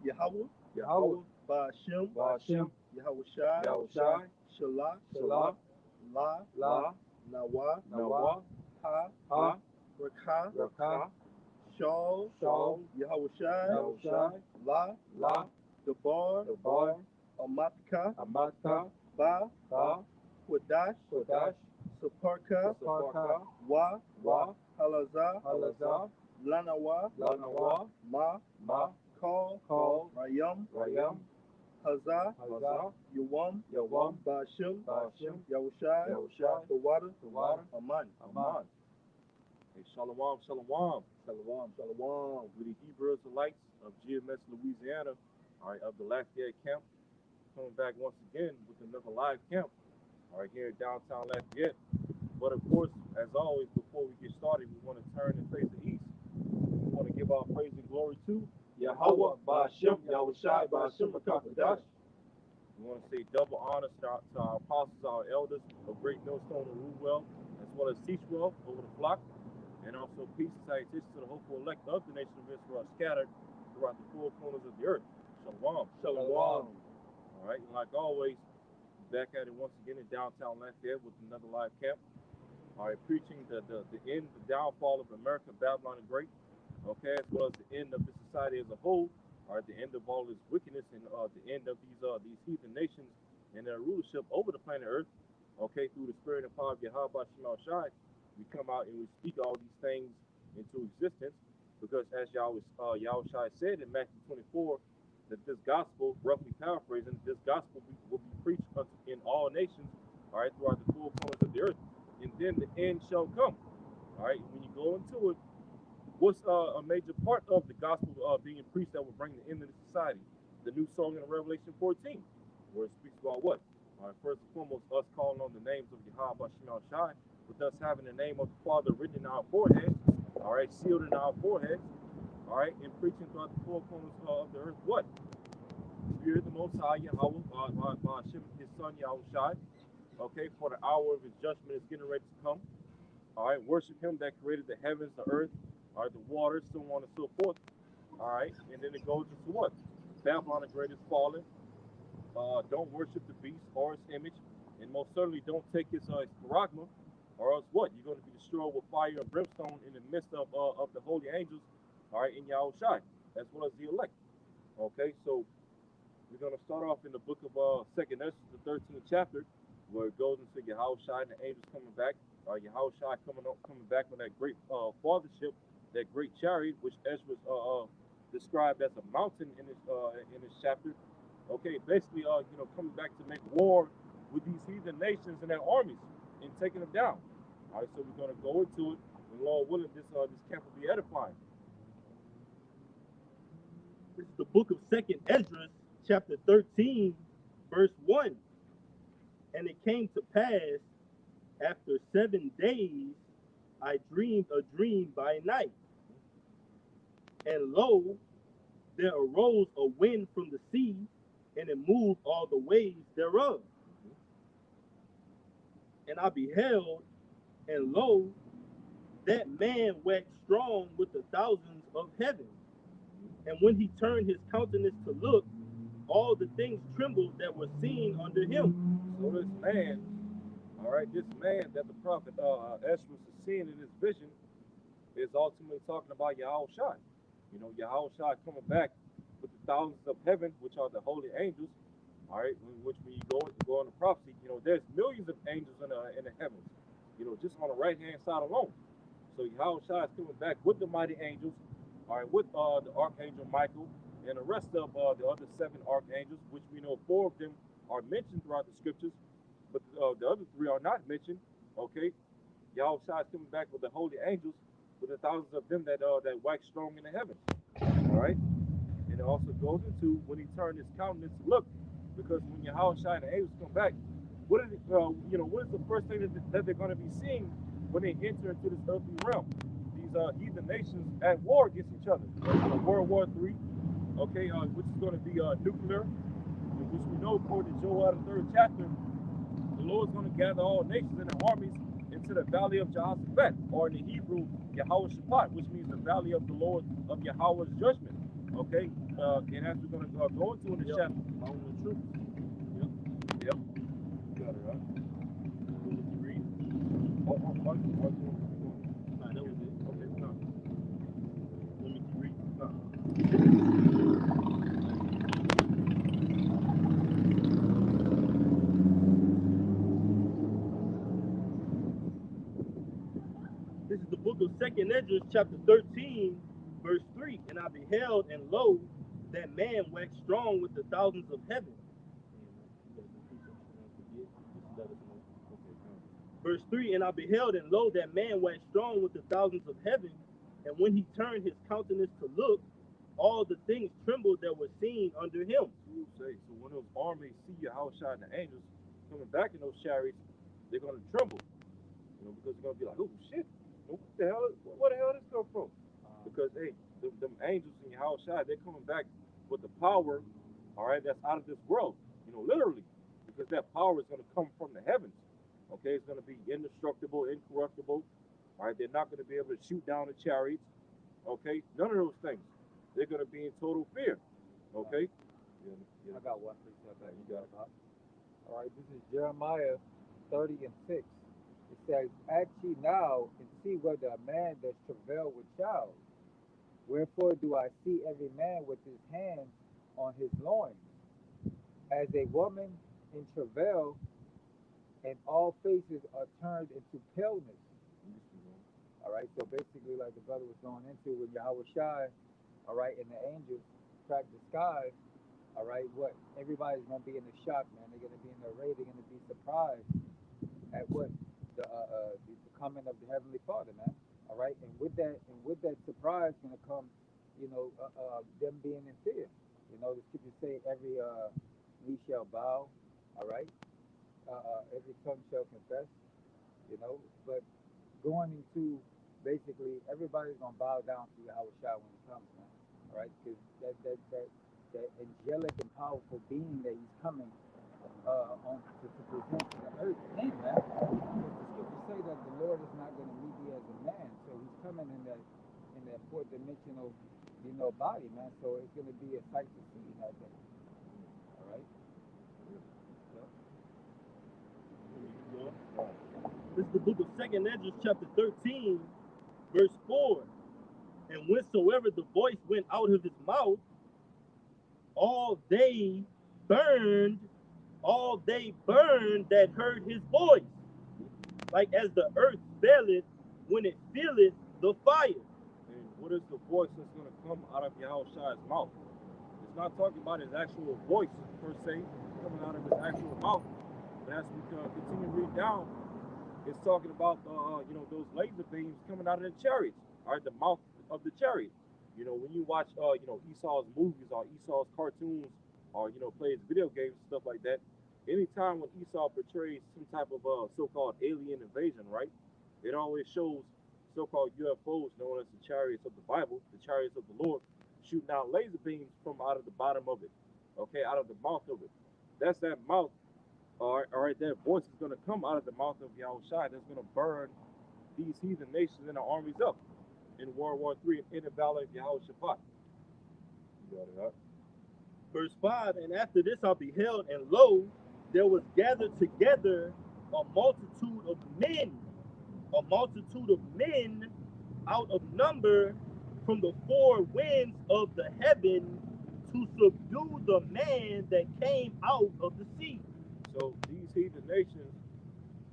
Yahweh, Yahweh, Ba'ashem, Ba'ashem, Yahweh Shai, Yahushai, Shalah, Shalah, La, La, Nawa, Nawa, Ha, Ha, Rakah, Rakah, Shaul, Shaul, Yahweh Shai, Yahushai, La, La, Debar, Debar, Amatka, Amatka, Ba, Ba, Quadash, Kodash, Saparka, Saparka, Wa, Wa, Halazah, Halazah, Lanawa, Lanawa, Ma, Ma, Kal, Kal, Rayam, Rayam, Hazah, Hazah, Yawam, Yawam, Ba'ashem, Ba'ashem, Yahushai, Yahushai, Tawada, Tawada, Aman. Aman. Hey, shalom, shalom. Shalom, shalom. With the Hebrew Israelites of GMS, Louisiana, all right, of the Lafayette camp, coming back once again with another live camp, all right, here in downtown Lafayette. But of course, as always, before we get started, we want to turn and face the east. We want to give our praise and glory to Yahweh, Ba'ashem, Yahushai, Ba'ashem, Kodash. We want to say double honor to our apostles, our elders of Great Millstone and Rulewell, as well as Teachwell over the flock. And also peace and salutations to the hopeful elect of the nation of Israel scattered throughout the four corners of the earth. Shalom. Shalom. All right, and like always, back at it once again in downtown Lafayette with another live camp. All right, preaching the end, the downfall of America, Babylon the Great, okay, as well as the end of the society as a whole. All right, the end of all this wickedness and the end of these heathen nations and their rulership over the planet Earth. Okay, through the spirit and power of Yahweh Shema Shai, we come out and we speak all these things into existence, because as Yahushua said in Matthew 24, that this gospel, roughly paraphrasing, this gospel will be preached in all nations, all right, throughout the four corners of the earth, and then the end shall come. All right, when you go into it, what's a major part of the gospel being preached that will bring the end of the society? The new song in Revelation 14, where it speaks about what? All right, first and foremost, us calling on the names of Yahweh Shema Shai, with us having the name of the Father written in our foreheads, all right, sealed in our foreheads, all right, and preaching throughout the four corners of the earth. What? Fear the Most High, Yahweh, His Son, Yahushai, okay, for the hour of His judgment is getting ready to come. All right, worship Him that created the heavens, the earth, all right, the waters, so on and so forth. All right, and then it goes into what? Babylon the Great is fallen. Don't worship the beast or its image, and most certainly don't take his charagma, or else what? You're going to be destroyed with fire and brimstone in the midst of the holy angels, all right, in Yahushai, as well as the elect. Okay, so we're going to start off in the book of 2nd Ezra, the 13th chapter, where it goes into Yahushai and the angels coming back. Yahushai coming back on that great fathership, that great chariot, which Ezra described as a mountain in this chapter. Okay, basically, coming back to make war with these heathen nations and their armies and taking them down. All right, so we're going to go into it, and Lord willing, this camp will be edifying. This is the book of 2nd Ezra, chapter 13, verse 1. And it came to pass, after 7 days, I dreamed a dream by night. And lo, there arose a wind from the sea, and it moved all the waves thereof. And I beheld, and lo, that man waxed strong with the thousands of heaven. And when he turned his countenance to look, all the things trembled that were seen under him. So this man, all right, this man that the prophet Ezra is seeing in his vision is ultimately talking about Yahushua. You know, Yahushua coming back with the thousands of heaven, which are the holy angels. All right, which when you go into prophecy, you know, there's millions of angels in the heavens, you know, just on the right hand side alone. So Yahushua is coming back with the mighty angels, all right, with the archangel Michael and the rest of the other 7 archangels, which we know 4 of them are mentioned throughout the scriptures, but the other 3 are not mentioned. Okay, Yahushua is coming back with the holy angels, with the thousands of them that wax strong in the heavens. All right, and it also goes into when he turned his countenance to look, because when Yahushua and the angels come back, what is the first thing that they're going to be seeing when they enter into this earthly realm? These heathen nations at war against each other. World War III, okay, which is going to be nuclear, which we know according to Joel, the 3rd chapter, the Lord is going to gather all nations and their armies into the valley of Jehoshaphat, or in the Hebrew, Yahweh Shaphat, which means the valley of the Lord of Yahweh's judgment. Okay, and as we're gonna go into in the Yep. chapter. On the truth. Yep. Got it right. Let me read. Oh, Nah, that was it. okay, no. Let me read. No. This is the book of Second Esdras, chapter 13, verse 3. And I beheld, and lo, that man waxed strong with the thousands of heaven. Verse 3, and I beheld, and lo, that man waxed strong with the thousands of heaven. And when he turned his countenance to look, all the things trembled that were seen under him. You say, so when those armies see Yahushua and the angels coming back in those chariots, they're gonna tremble, because they're gonna be like, oh shit, what the hell? Where the hell did this come from? Because hey, them angels in Yahushua, they're coming back with the power, all right, that's out of this world, literally, because that power is gonna come from the heavens. Okay, it's gonna be indestructible, incorruptible. All right, they're not gonna be able to shoot down the chariots. Okay, none of those things. They're gonna be in total fear. Okay. I got one precept that You got it. All right, this is Jeremiah 30 and 6. It says, ask ye now and see whether a man does travail with child. Wherefore do I see every man with his hands on his loins, as a woman in travail, and all faces are turned into paleness. All right, so basically, like the brother was going into, when Yahweh Shai, all right, and the angels crack the sky, all right, what? Everybody's going to be in the shock, man. They're going to be in the array. They're going to be surprised at what? The coming of the Heavenly Father, man. All right, and with that surprise going to come, them being in fear. The scriptures say every knee shall bow, all right? Every tongue shall confess, but going into basically everybody's gonna bow down to Yahweh Shai when he comes, man. All right, because that angelic and powerful being that he's coming on to present to the earth, man. Because the scriptures say that the Lord is not going to meet thee as a man, so he's coming in that fourth dimensional, body, man. So it's going to be a sight to see that day. All right. This is the book of Second Esdras, chapter 13, verse 4. And whensoever the voice went out of his mouth, all they burned that heard his voice, like as the earth faileth when it feeleth the fire. And what is the voice that's going to come out of Yahushua's mouth? It's not talking about his actual voice per se coming out of his actual mouth, but as we continue to read down, it's talking about those laser beams coming out of the chariots, all right, the mouth of the chariot. When you watch Esau's movies or Esau's cartoons or plays video games and stuff like that, anytime when Esau portrays some type of so-called alien invasion, right, it always shows so-called UFOs known as the chariots of the Bible, the chariots of the Lord, shooting out laser beams from out of the bottom of it, okay, out of the mouth of it. That's that mouth. All right, that voice is going to come out of the mouth of Yahushua that's going to burn these heathen nations and their armies up in World War III in the valley of Yahushua. You got it right. Verse 5, and after this I beheld, and lo, there was gathered together a multitude of men out of number from the four winds of the heaven to subdue the man that came out of the sea. So these heathen nations,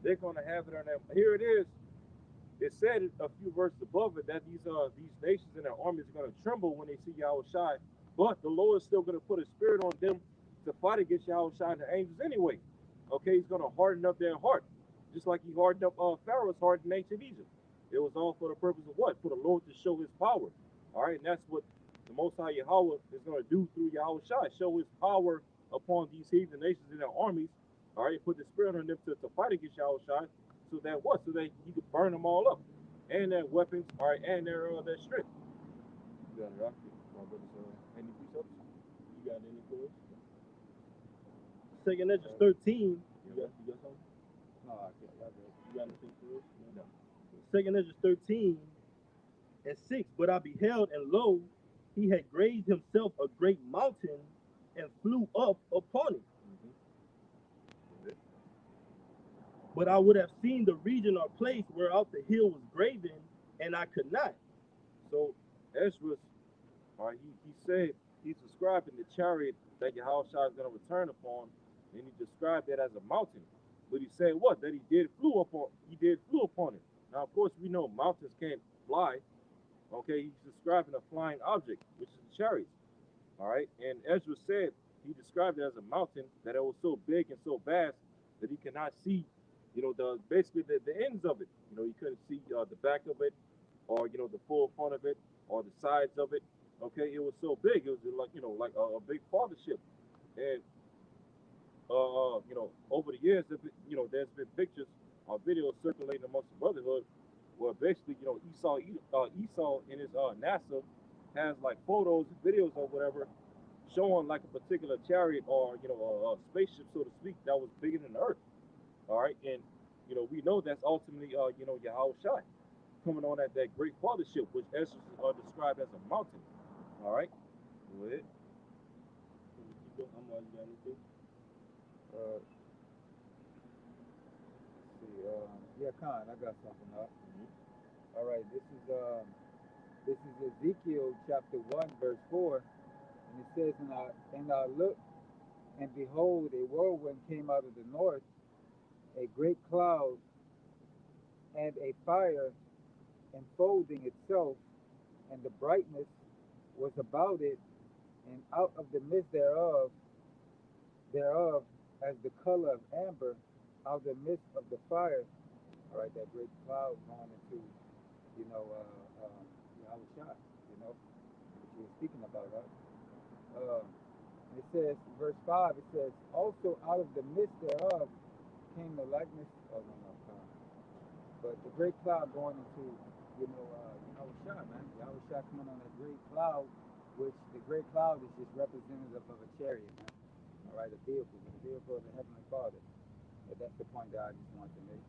they're going to have it on them. Here it is. It said a few verses above it that these nations and their armies are going to tremble when they see Yahushua, but the Lord is still going to put a spirit on them to fight against Yahushua and the angels anyway. Okay, he's going to harden up their heart, just like he hardened up Pharaoh's heart in ancient Egypt. It was all for the purpose of what? For the Lord to show his power. All right, and that's what the Most High Yahweh is going to do through Yahushua, show his power upon these heathen nations and their armies. All right, put the spirit on them to fight against Yahushua, so that what? So that he could burn them all up, and their weapons, all right, and their strength. You got it, right? Any precepts? You got any for us? Second Esdras 13. You got something? No, I can't. You got anything for us? No. Second Esdras 13 and 6. But I beheld, and lo, he had raised himself a great mountain and flew up upon it. But I would have seen the region or place whereout the hill was graven, and I could not. So Ezra, all right, he said he's describing the chariot that Yahushua is going to return upon, and he described it as a mountain. But he said what? That he did flew upon it. Now, of course, we know mountains can't fly. Okay, he's describing a flying object, which is the chariot. All right, and Ezra said he described it as a mountain that it was so big and so vast that he could not see, the basically the ends of it. He couldn't see the back of it, or the full front of it, or the sides of it. Okay, it was so big, it was like like a big fathership. And over the years, there's been pictures or videos circulating amongst the brotherhood where basically, Esau in his NASA has like photos, videos, or whatever, showing like a particular chariot or a spaceship, so to speak, that was bigger than the Earth. All right, and we know that's ultimately Yahweh Shai coming on at that great fathership, which Ezra described as a mountain. All right, go ahead. Uh, see, yeah, Khan, I got something up. All right, this is Ezekiel chapter 1, verse 4, and it says, and I looked, and behold, a whirlwind came out of the north, a great cloud, and a fire enfolding itself, and the brightness was about it, and out of the midst thereof, as the color of amber, out of the midst of the fire. All right, that great cloud going into, Yahweh Shai, which you were speaking about, right? It says, verse 5, it says, also out of the midst thereof came the likeness, but the great cloud going into, Yahweh Shai, man. Yahweh Shai coming on that great cloud, which the great cloud is just representative of a chariot, man. All right, a vehicle of the Heavenly Father. But that's the point that I just want to make.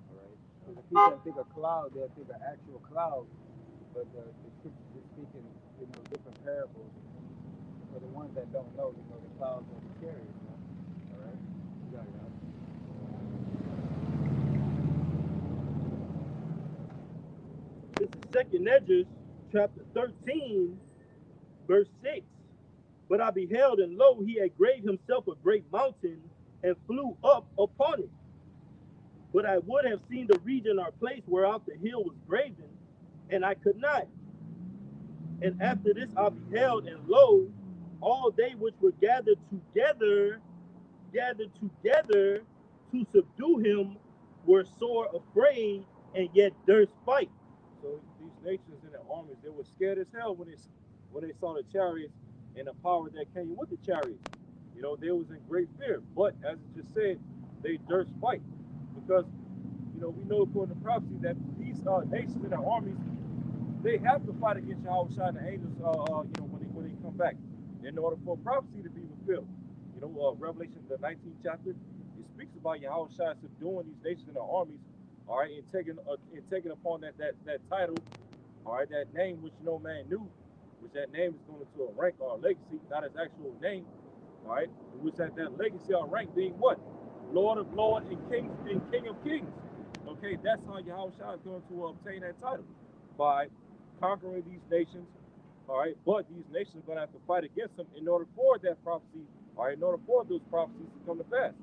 All right, because if people think of cloud, they'll think of actual cloud, but the scriptures is speaking, different parables. For the ones that don't know, the clouds are the chariots. Man. All right, you got it out. This is Second Ezra, chapter 13, verse 6. But I beheld, and lo, he had graved himself a great mountain and flew up upon it. But I would have seen the region or place whereout the hill was graven, and I could not. And after this I beheld, and lo, all they which were gathered together to subdue him, were sore afraid, and yet durst fight. So these nations and their armies, they were scared as hell when they saw the chariots and the power that came with the chariots. They was in great fear. But as it just said, they durst fight because we know according to prophecy that these nations and their armies, they have to fight against Yahweh Shai and the angels. When they come back, in order for prophecy to be fulfilled. Revelation the 19th chapter, it speaks about Yahweh Shai subduing these nations and their armies. All right, and taking upon that title, all right, that name which no man knew, which that name is going to a rank or a legacy, not his actual name, all right, which that legacy or rank being what? Lord of Lords and King of Kings. Okay, that's how Yahweh Shai is going to obtain that title, by conquering these nations, all right, but these nations are going to have to fight against them in order for that prophecy, all right, in order for those prophecies to come to pass,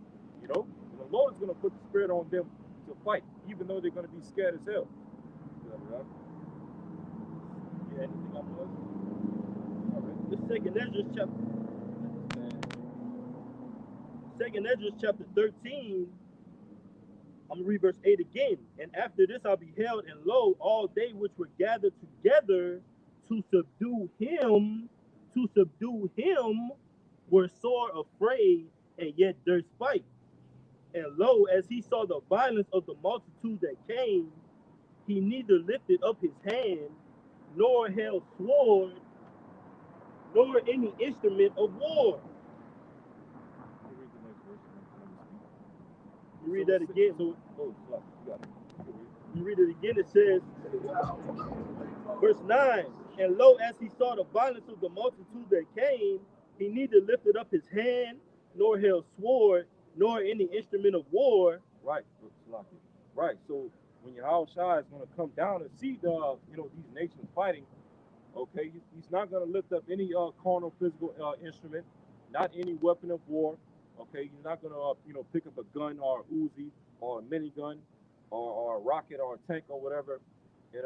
and the Lord is going to put the spirit on them to fight, even though they're going to be scared as hell. Yeah, anything I'm doing? All right. The Second Ezra chapter 13. I'm gonna read verse 8 again. And after this I beheld, and lo, all they which were gathered together to subdue him, were sore afraid, and yet durst fight. And lo, as he saw the violence of the multitude that came, he neither lifted up his hand, nor held sword, nor any instrument of war. You read that again. You read it again. It says, verse 9. And lo, as he saw the violence of the multitude that came, he neither lifted up his hand, nor held sword, nor any instrument of war. Right, Salakia. Right. So when Yahweh Shai is going to come down and see the these nations fighting, okay, he's not going to lift up any carnal physical instrument, not any weapon of war. Okay, he's not going to pick up a gun or a Uzi or a minigun or a rocket or a tank or whatever, and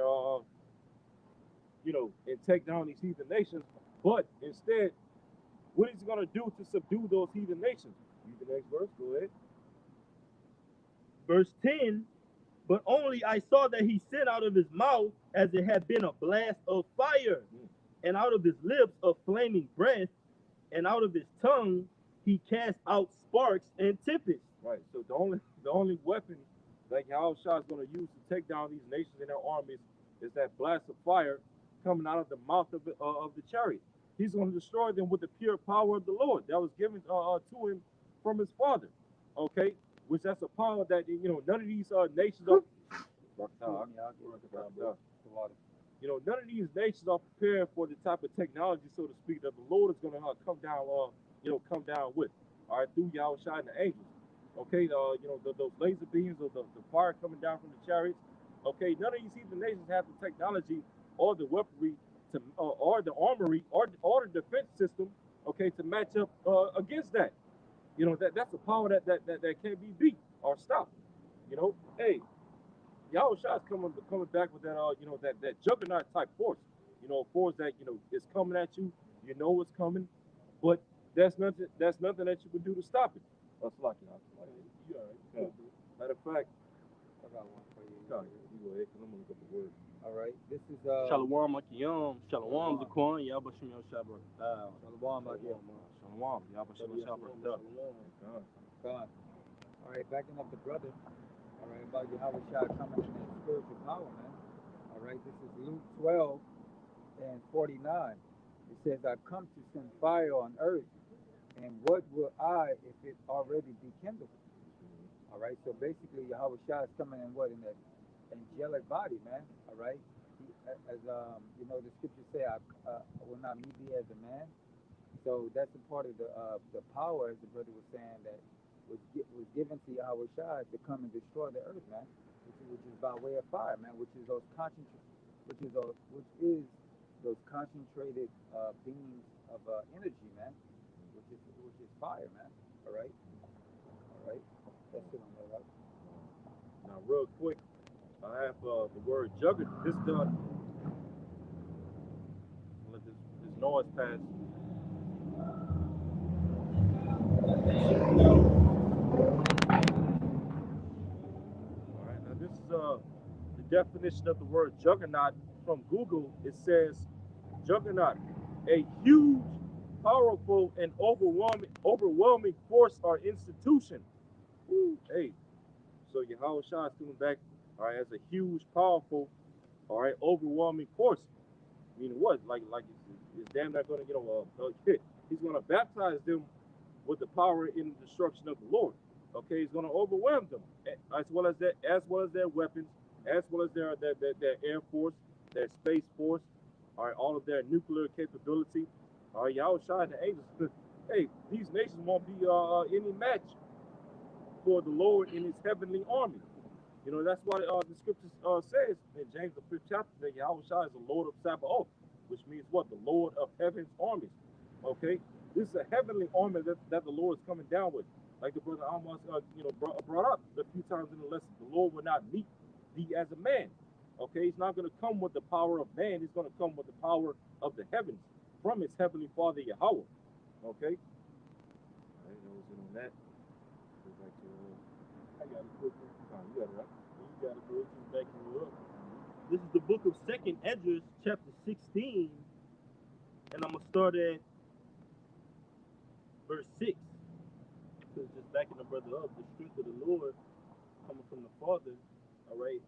and take down these heathen nations. But instead, what he's going to do to subdue those heathen nations? Read the next verse. Go ahead. Verse 10, but only I saw that he sent out of his mouth as it had been a blast of fire, and out of his lips a flaming breath, and out of his tongue he cast out sparks and tempests. Right. So the only weapon that Yahweh Shah is going to use to take down these nations and their armies is that blast of fire coming out of the mouth of the chariot. He's going to destroy them with the pure power of the Lord that was given to him from his father. Okay, which that's a power that none of these nations are. None of these nations are prepared for the type of technology, so to speak, that the Lord is going to come down with. All right, through Yahweh Shai and the angels. Okay, those laser beams or the fire coming down from the chariots. Okay, none of these heathen nations have the technology or the weaponry to, or the armory or the defense system. Okay, to match up against that. That's a power that can't be beat or stopped. Hey, Yahweh Shai is coming back with that that juggernaut type force. Force that is coming at you. You know it's coming, but that's nothing that you can do to stop it. That's like you all right. Matter of fact, I got one for you. you go ahead, 'cause I'm gonna look up the word. All right, this is Shalom Akiyam, Shalom Zaquan, Yabashim Yom Shabbat. Shalom, Akiyam. Shalom, Yahweh Shabbat. God. All right, backing up the brother. All right, about Yahweh Shai coming in that spiritual power, man. All right, this is Luke 12 and 49. It says, I come to send fire on earth, and what will I if it already be kindled? All right, so basically Yahweh Shai is coming in what? In that angelic body, man. All right, as the scriptures say, I will not meet thee as a man. So that's a part of the power, as the brother was saying, that was given to Yahweh Shai to come and destroy the earth, man. Which is by way of fire, man. Which is those concentrated beams of energy, man. Which is fire, man. All right. That's it on that, right? Now, real quick, I have the word juggernaut. This done. Let this noise pass. All right. Now, this is the definition of the word juggernaut from Google. It says juggernaut, a huge, powerful, and overwhelming force or institution. Woo. Hey, so Yahweh Shai is coming back, all right, as a huge, powerful, all right, overwhelming force. Meaning what? Like it's damn not going to, he's going to baptize them with the power in the destruction of the Lord. Okay, he's going to overwhelm them, as well as their weapons, as well as their air force, their space force, all right, all of their nuclear capability. All right, Yahweh Shai and the angels. Hey, these nations won't be any match for the Lord in his heavenly army. That's why the scripture says in James the 5th chapter that Yahweh Shai is the Lord of Sabaoth, which means what? The Lord of heaven's armies. Okay, this is a heavenly army that the Lord is coming down with. Like the brother Amos brought up a few times in the lesson, the Lord will not meet thee as a man. Okay, he's not going to come with the power of man. He's going to come with the power of the heavens from his heavenly Father Yahweh. Okay, I know what's on that. Go back to I got it quickly. you got it, right? You got it, bro. Just backing you up. This is the book of 2nd Esdras, chapter 16, and I'm going to start at verse 6. So just backing the brother up, the strength of the Lord coming from the Father, all right,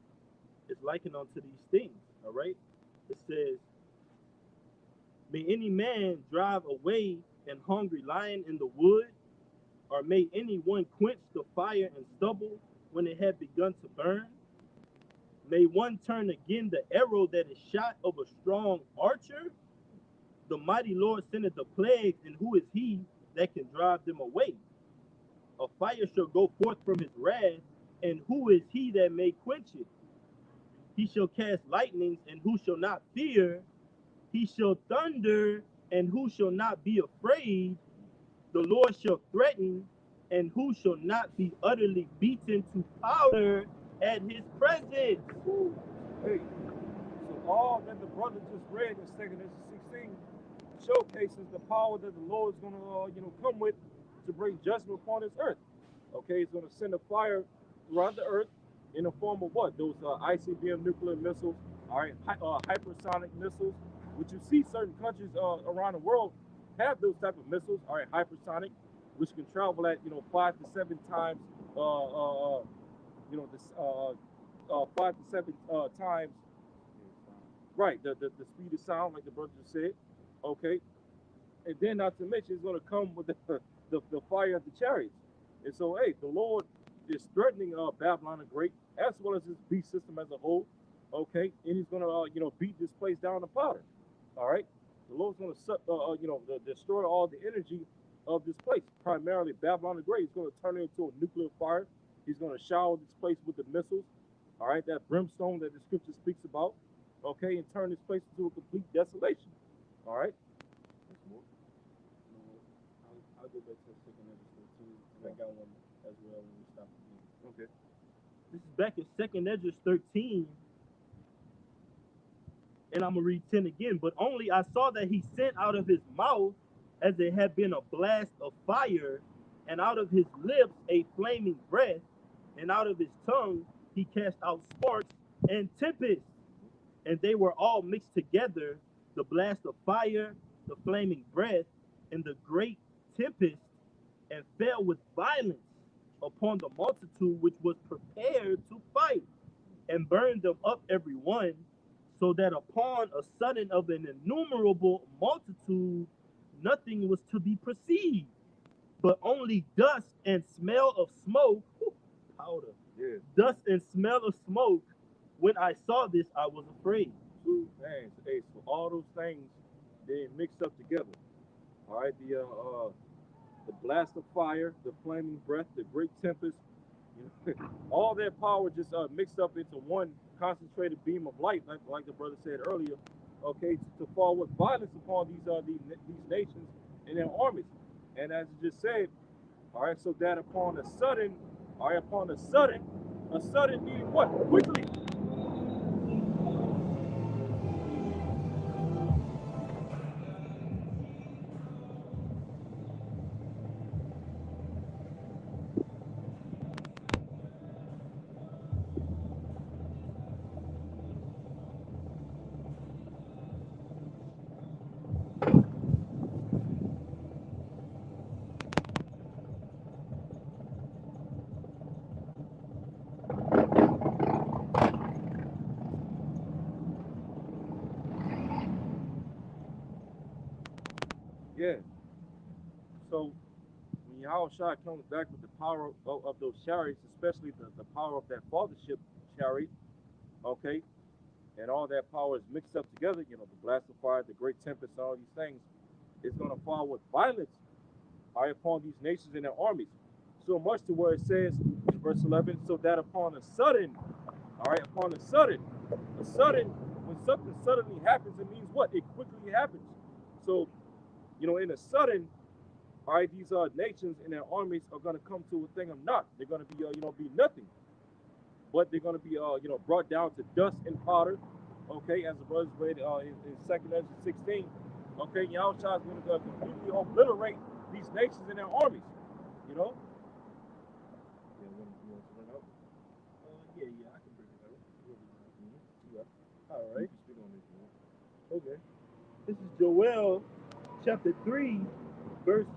is likened unto these things, all right? It says, may any man drive away an hungry lion in the wood, or may any one quench the fire and stubble when it had begun to burn? May one turn again the arrow that is shot of a strong archer? The mighty Lord sendeth the plagues, and who is he that can drive them away? A fire shall go forth from his wrath, and who is he that may quench it? He shall cast lightnings, and who shall not fear? He shall thunder, and who shall not be afraid? The Lord shall threaten, and who shall not be utterly beaten to powder at his presence? Hey, so all that the brother just read in 2 Ezra 16 showcases the power that the Lord is going to, come with to bring judgment upon this earth. Okay, he's going to send a fire throughout the earth in the form of what? Those ICBM nuclear missiles, all right, hypersonic missiles, which you see certain countries around the world have those type of missiles, all right, hypersonic, which can travel at 5 to 7 times, this 5 to 7 times, right, the speed of sound, like the brother just said, okay, and then not to mention it's going to come with the fire of the chariots. And so, hey, the Lord is threatening Babylon the Great, as well as his beast system as a whole, okay, and he's going to beat this place down to powder. All right, the Lord's going to destroy all the energy of this place, primarily Babylon the Great. He's going to turn it into a nuclear fire. He's going to shower this place with the missiles, all right, that brimstone that the scripture speaks about, okay, and turn this place into a complete desolation. All right. I'll go back to the second episode too, and I got one as well when we stop again. Okay. This is back in 2 Ezra 13, and I'm going to read 10 again. But only I saw that he sent out of his mouth as it had been a blast of fire, and out of his lips a flaming breath, and out of his tongue he cast out sparks and tempests, and they were all mixed together, the blast of fire, the flaming breath, and the great tempest, and fell with violence upon the multitude which was prepared to fight, and burned them up every one, so that upon a sudden of an innumerable multitude nothing was to be perceived, but only dust and smell of smoke, powder, Yeah. dust and smell of smoke. When I saw this, I was afraid. Man, hey, so all those things they mixed up together. All right, the blast of fire, the flaming breath, the great tempest, all that power just mixed up into one concentrated beam of light, like the brother said earlier. Okay, to fall with violence upon these nations and their armies. And as you just said, all right, so that upon a sudden, a sudden meaning what? Quickly. Yeah. So when Yahushua comes back with the power of those chariots, especially the power of that fathership chariot, okay, and all that power is mixed up together, the blast of fire, the great tempest, all these things, it's going to fall with violence upon these nations and their armies. So much to where it says in verse 11, so that upon a sudden, upon a sudden, when something suddenly happens, it means what? It quickly happens. So, in a sudden, all right, these nations and their armies are going to come to a thing of naught. They're going to be, be nothing. But they're going to be, brought down to dust and powder. Okay, as the brothers read in 2 Ezra 16. Okay, Yahushua is going to completely obliterate these nations and their armies. You know. Yeah, you want to run out? Yeah, I can bring it out. Yeah. All right. Speak on this, man. Okay. This is Joel chapter 3, start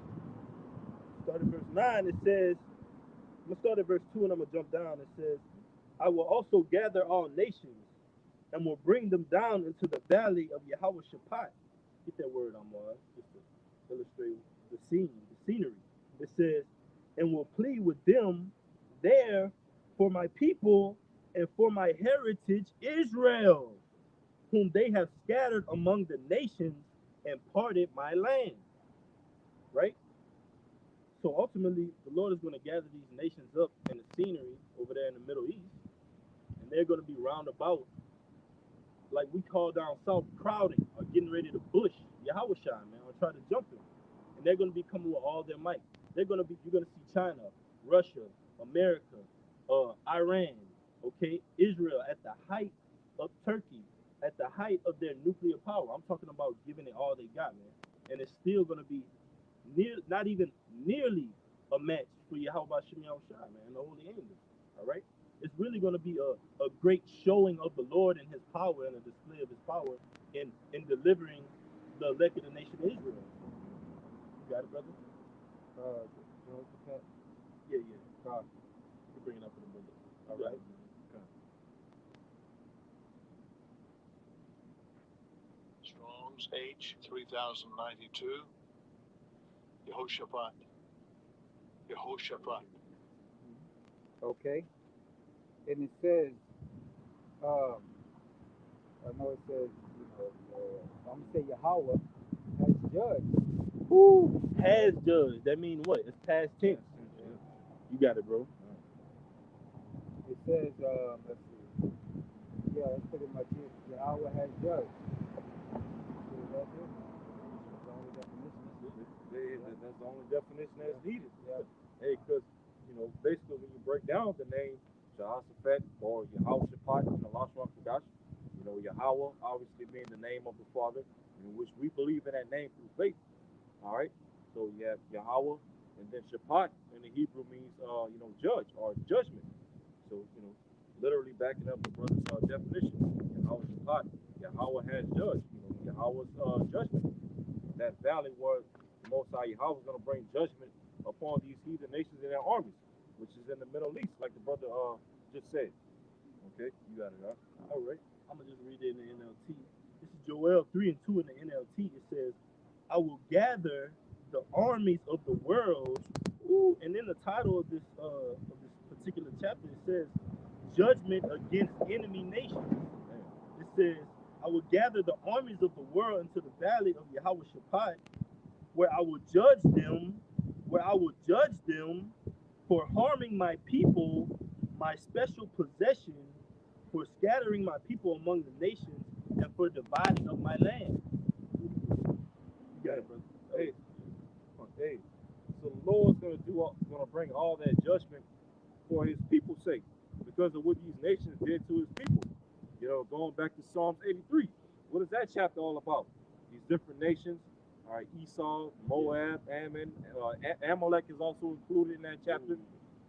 at verse 9. It says, I'm going to start at verse 2 and I'm going to jump down. It says, I will also gather all nations and will bring them down into the valley of Yahweh Shaphat. Get that word on just to illustrate the scenery. It says, and will plead with them there for my people and for my heritage Israel, whom they have scattered among the nations and parted my land. Right? So ultimately, the Lord is going to gather these nations up in the scenery over there in the Middle East, and they're going to be round about, like we call down south, crowding or getting ready to bush Yahweh man, or try to jump him. And they're going to be coming with all their might. You're going to see China, Russia, America, Iran, okay, Israel at the height of Turkey, at the height of their nuclear power. I'm talking about giving it all they got, man. And it's still going to be not even nearly a match for Yahweh Shem Shai, man, and the holy angels. All right? It's really going to be a great showing of the Lord and his power and a display of his power in delivering the elect of the nation of Israel. You got it, brother? Yeah. God. You can bring it up for the brother. All right. Okay. Strong's H 3092. Yehoshaphat. Okay. And it says, I know it says, I'm going to say Yahweh has judged. Who has judged? That means what? It's past tense. You got it, bro. It says, let's see. Yeah, that's pretty much it. Yahweh has judged. So that's it. That's the only definition. That's the only definition that's needed. Yeah. Hey, because, basically when you break down the name Jehoshaphat or Yehoshaphat in the Lashon Kodash, Yahweh obviously being the name of the Father, which we believe in that name through faith. All right? So you have Yahweh, and then Shaphat in the Hebrew means, judge or judgment. So, literally backing up the brother's definition. Yahweh Shaphat, Yahweh has judged. Yahweh's judgment. That valley where the Most High Yahweh is going to bring judgment upon these heathen nations and their armies, which is in the Middle East, like the brother just said. Okay, you got it, huh? All right. I'm going to just read it in the NLT. This is Joel 3 and 2 in the NLT. It says, I will gather the armies of the world. Ooh, and in the title of this particular chapter, it says, Judgment against enemy nations. It says, I will gather the armies of the world into the valley of Yahweh Shaphat, where I will judge them for harming my people, my special possession, for scattering my people among the nations, and for dividing of my land. You got it, brother. Hey. So the Lord's gonna bring all that judgment for his people's sake, because of what these nations did to his people. Going back to Psalms 83. What is that chapter all about? These different nations. All right, Esau, Moab, Ammon, Amalek is also included in that chapter.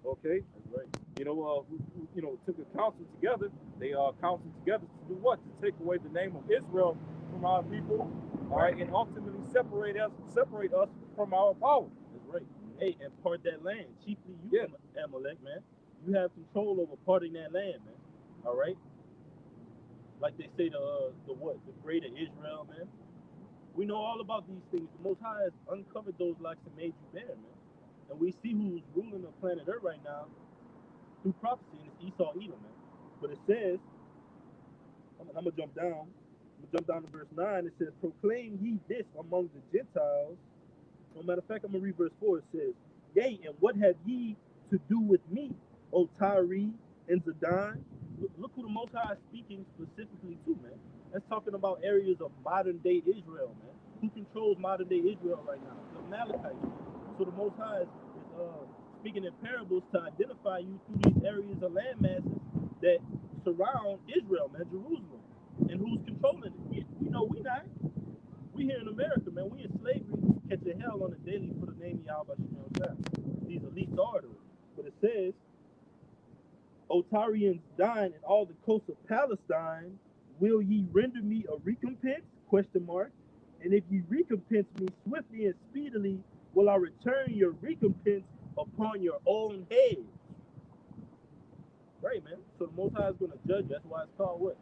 Okay, That's right. Who took a council together. They counseled together to do what? To take away the name of Israel from our people. All right, and ultimately separate us from our power. That's right. Hey, and part that land. Chiefly you, Amalek, man. You have control over parting that land, man. All right. Like they say, the greater Israel, man. We know all about these things. The Most High has uncovered those locks and made you bare, man. And we see who's ruling the planet Earth right now through prophecy, and it's Esau, Edom, man. But it says, I'm gonna jump down. To verse 9. It says, proclaim ye this among the Gentiles. No matter of fact, I'm gonna read verse 4. It says, yea, and what have ye to do with me, O Tyre and Zidon? Look who the Most High is speaking specifically to, man. That's talking about areas of modern day Israel, man. Who controls modern day Israel right now? The Amalekites. So the Most High is speaking in parables to identify you through these areas of land masses that surround Israel, man, Jerusalem. And who's controlling it? We know we not. We here in America, man. We in slavery, catching hell on a daily for the name of Yahweh Shem Shai. These elite daughters. But it says, O Tyrians dine in all the coasts of Palestine, will ye render me a recompense? Question mark. And if ye recompense me swiftly and speedily, will I return your recompense upon your own head? Right, man. So the Most High is going to judge. That's why it's called what?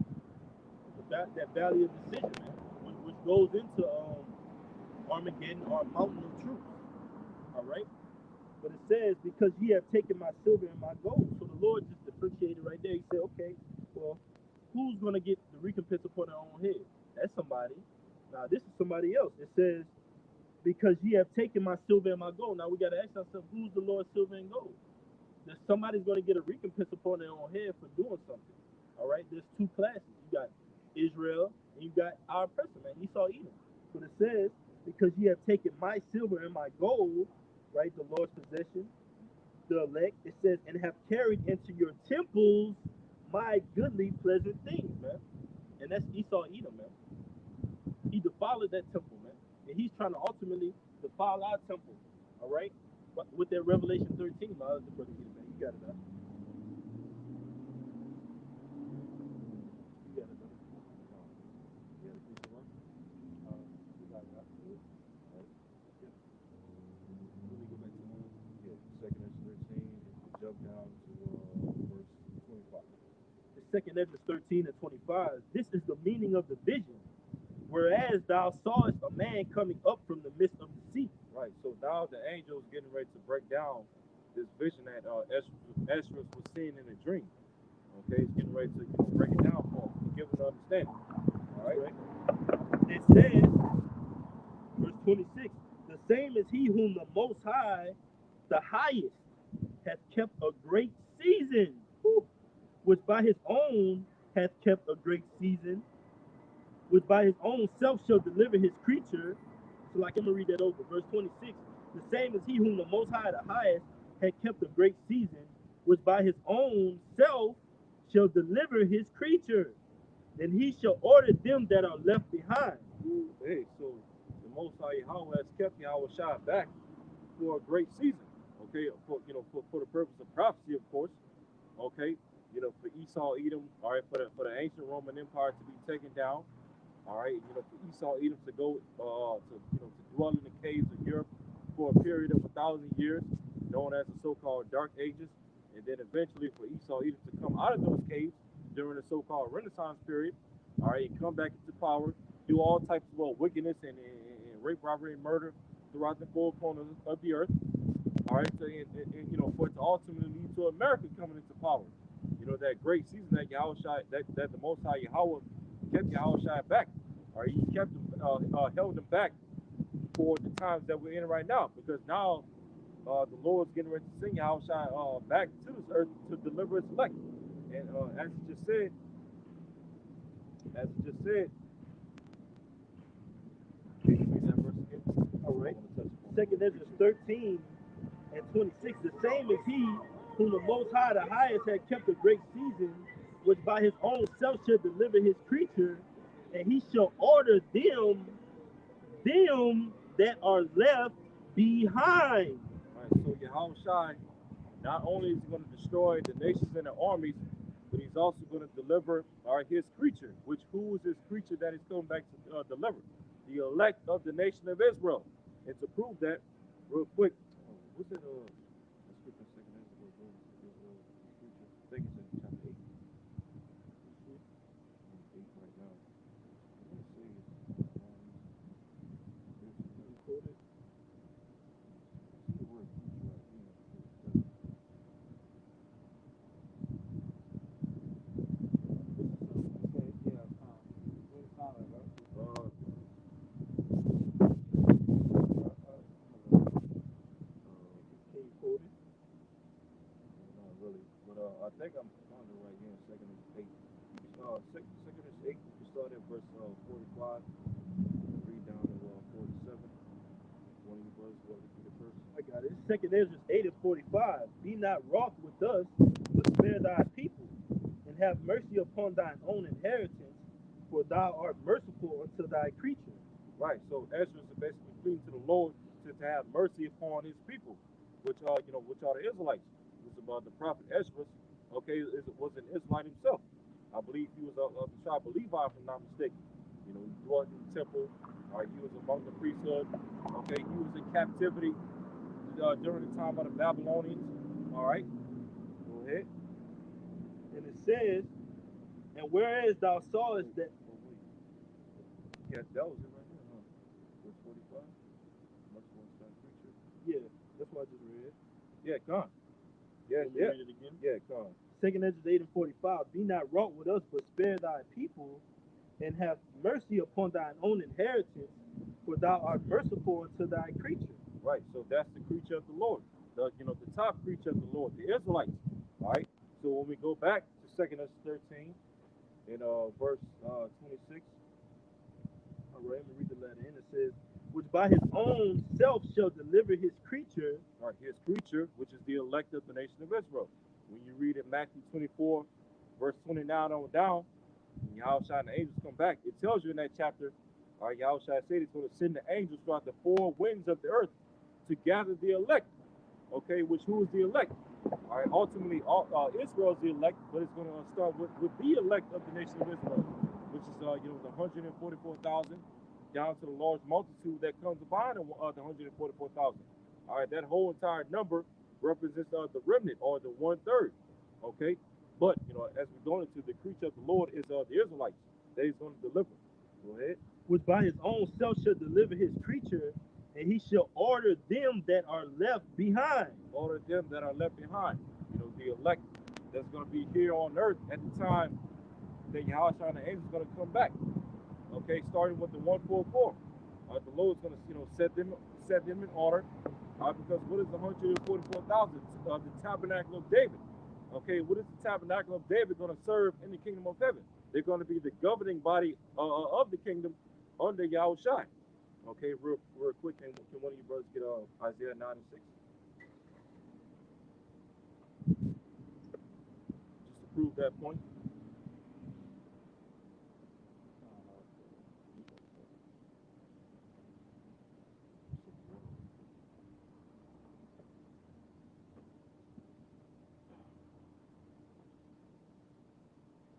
That valley of decision, man, which goes into Armageddon or Mountain of Truth. All right. But it says, because ye have taken my silver and my gold. So the Lord just differentiated right there. He said, okay, well, who's going to get the recompense upon their own head? That's somebody. Now, this is somebody else. It says, because ye have taken my silver and my gold. Now, we got to ask ourselves, who's the Lord's silver and gold? There's somebody's going to get a recompense upon their own head for doing something. All right? There's two classes. You got Israel and you got our person, man, Esau, Edom. But it says, because ye have taken my silver and my gold, right, the Lord's possession, the elect, it says, and have carried into your temples my goodly pleasant things, man. And that's Esau, Edom, man. He defiled that temple, man. And he's trying to ultimately defile our temple, all right? But with that Revelation 13, my other brother, man, you got it, man. You got it, brother. Yeah, the piece of work. You got it. Right. Yeah. Let me go back to second Ezra 13. And jump down to verse 25. The second Ezra 13 and 25. This is the meaning of the vision. Whereas thou sawest a man coming up from the midst of the sea. Right. So now the angel is getting ready to break down this vision that Ezra was seeing in a dream. Okay, he's getting ready to break it down for him and give him an understanding. All right. It says, verse 26, the same is he whom the Most High, the highest, hath kept a great season, which by his own hath kept a great season, which by his own self shall deliver his creature. So, like, I'm going to read that over. Verse 26, the same is he whom the Most High, the highest, hath kept a great season, which by his own self shall deliver his creature. Then he shall order them that are left behind. Hey, so the Most High Yahweh has kept Yahweh Shai back for a great season. Okay, for the purpose of prophecy, of course. Okay, for Esau, Edom. All right, for the ancient Roman Empire to be taken down. All right, for Esau, Edom to go to dwell in the caves of Europe for a period of 1,000 years, known as the so-called Dark Ages, and then eventually for Esau, Edom to come out of those caves during the so-called Renaissance period. All right, and come back into power, do all types of wickedness and rape, robbery, and murder throughout the four corners of the earth. All right, so and for it to ultimately lead to America coming into power. That great season that that the Most High Yahweh kept Yahweh Shai back. All right, he kept them, held them back for the times that we're in right now, because now the Lord's getting ready to send Yahweh Shai back to this earth to deliver its elect. And as it just said, can you read that verse again? All right. Second Ezra 13 and 26. The same is he whom the Most High, the highest, had kept a great season, which by his own self shall deliver his creature, and he shall order them that are left behind. All right, so Yahweh Shai, not only is he going to destroy the nations and the armies, but he's also going to deliver his creature. Who is his creature that he's coming back to deliver? The elect of the nation of Israel. And to prove that, real quick, what's it? Let's skip a second. I think it's in chapter 8. 8 right now. Let's see. The word creature right here. Not really, but I think I'm on it right here in second is 8. Second is 8. You start at verse 45. Read down to 47. One of you brothers want to read it first? I got it. Second Ezra 8 and 45. Be not wroth with us, but spare thy people, and have mercy upon thine own inheritance, for thou art merciful unto thy creature. Right. So Ezra is basically pleading to the Lord to have mercy upon his people, which are the Israelites. It's about the prophet Ezra. Okay, was an Israelite himself. I believe he was of the tribe of Levi, if I'm not mistaken. He dwelt in the temple. He was among the priesthood. Okay, he was in captivity during the time of the Babylonians. All right, go ahead. And it says, and whereas thou sawest that. Yeah, that was it right there, huh? Verse 45. Much more than creature. Yeah, that's why I just read. Yeah, come. Yeah, Let me yeah, read it again. yeah, come. Second Ezra 8 and 45. Be not wroth with us, but spare thy people, and have mercy upon thine own inheritance, for thou art merciful unto thy creature. Right. So that's the creature of the Lord. The top creature of the Lord, the Israelites. All right. So when we go back to Second Ezra 13 in verse 26. All right, let me read the letter. And it says, which by his own self shall deliver his creature. All right, his creature, which is the elect of the nation of Israel. When you read in Matthew 24, verse 29 on down, when Yahushua and the angels come back, it tells you in that chapter, all right, Yahushua said he's going to send the angels throughout the four winds of the earth to gather the elect. Okay, which who is the elect? All right, ultimately, Israel is the elect, but it's going to start with the elect of the nation of Israel, which is the 144,000 down to the large multitude that comes behind the 144,000. All right, that whole entire number represents the remnant or the 1/3. Okay, but as we're going into the creature of the Lord is the Israelites that he's going to deliver. Go ahead. Which by his own self shall deliver his creature, and he shall order them that are left behind. Order them that are left behind. The elect that's going to be here on earth at the time that Yahushua and the angels are going to come back. Okay, starting with the 144. The Lord's going to set them in order. Because what is the 144,000? The tabernacle of David. Okay, what is the tabernacle of David going to serve in the kingdom of heaven? They're going to be the governing body of the kingdom under Yahushua. Okay, real quick, can one of you brothers get Isaiah 9 and 6? Just to prove that point.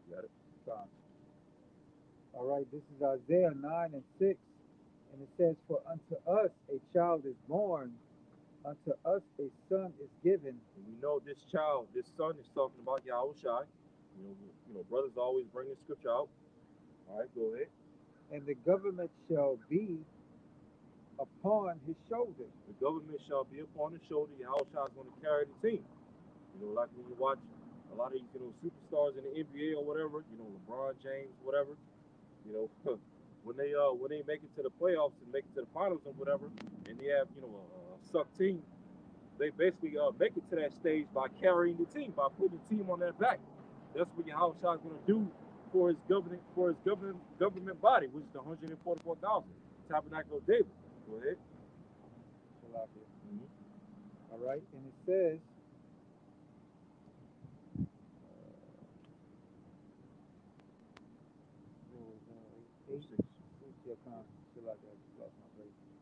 Got it. All right, this is Isaiah 9 and 6. And it says, for unto us a child is born, unto us a son is given. And we know this child, this son is talking about Yahushua. Brothers always bring the scripture out. All right, go ahead. And the government shall be upon his shoulder. The government shall be upon his shoulder. Yahushua is going to carry the team. Like when you watch a lot of these, superstars in the NBA or whatever, LeBron James, whatever, when they make it to the playoffs and make it to the finals or whatever, and they have, a suck team, they basically make it to that stage by carrying the team, by putting the team on their back. That's what Yahushua is going to do for his government body, which is the 144,000 tabernacle of David. Go ahead. All right, and it says,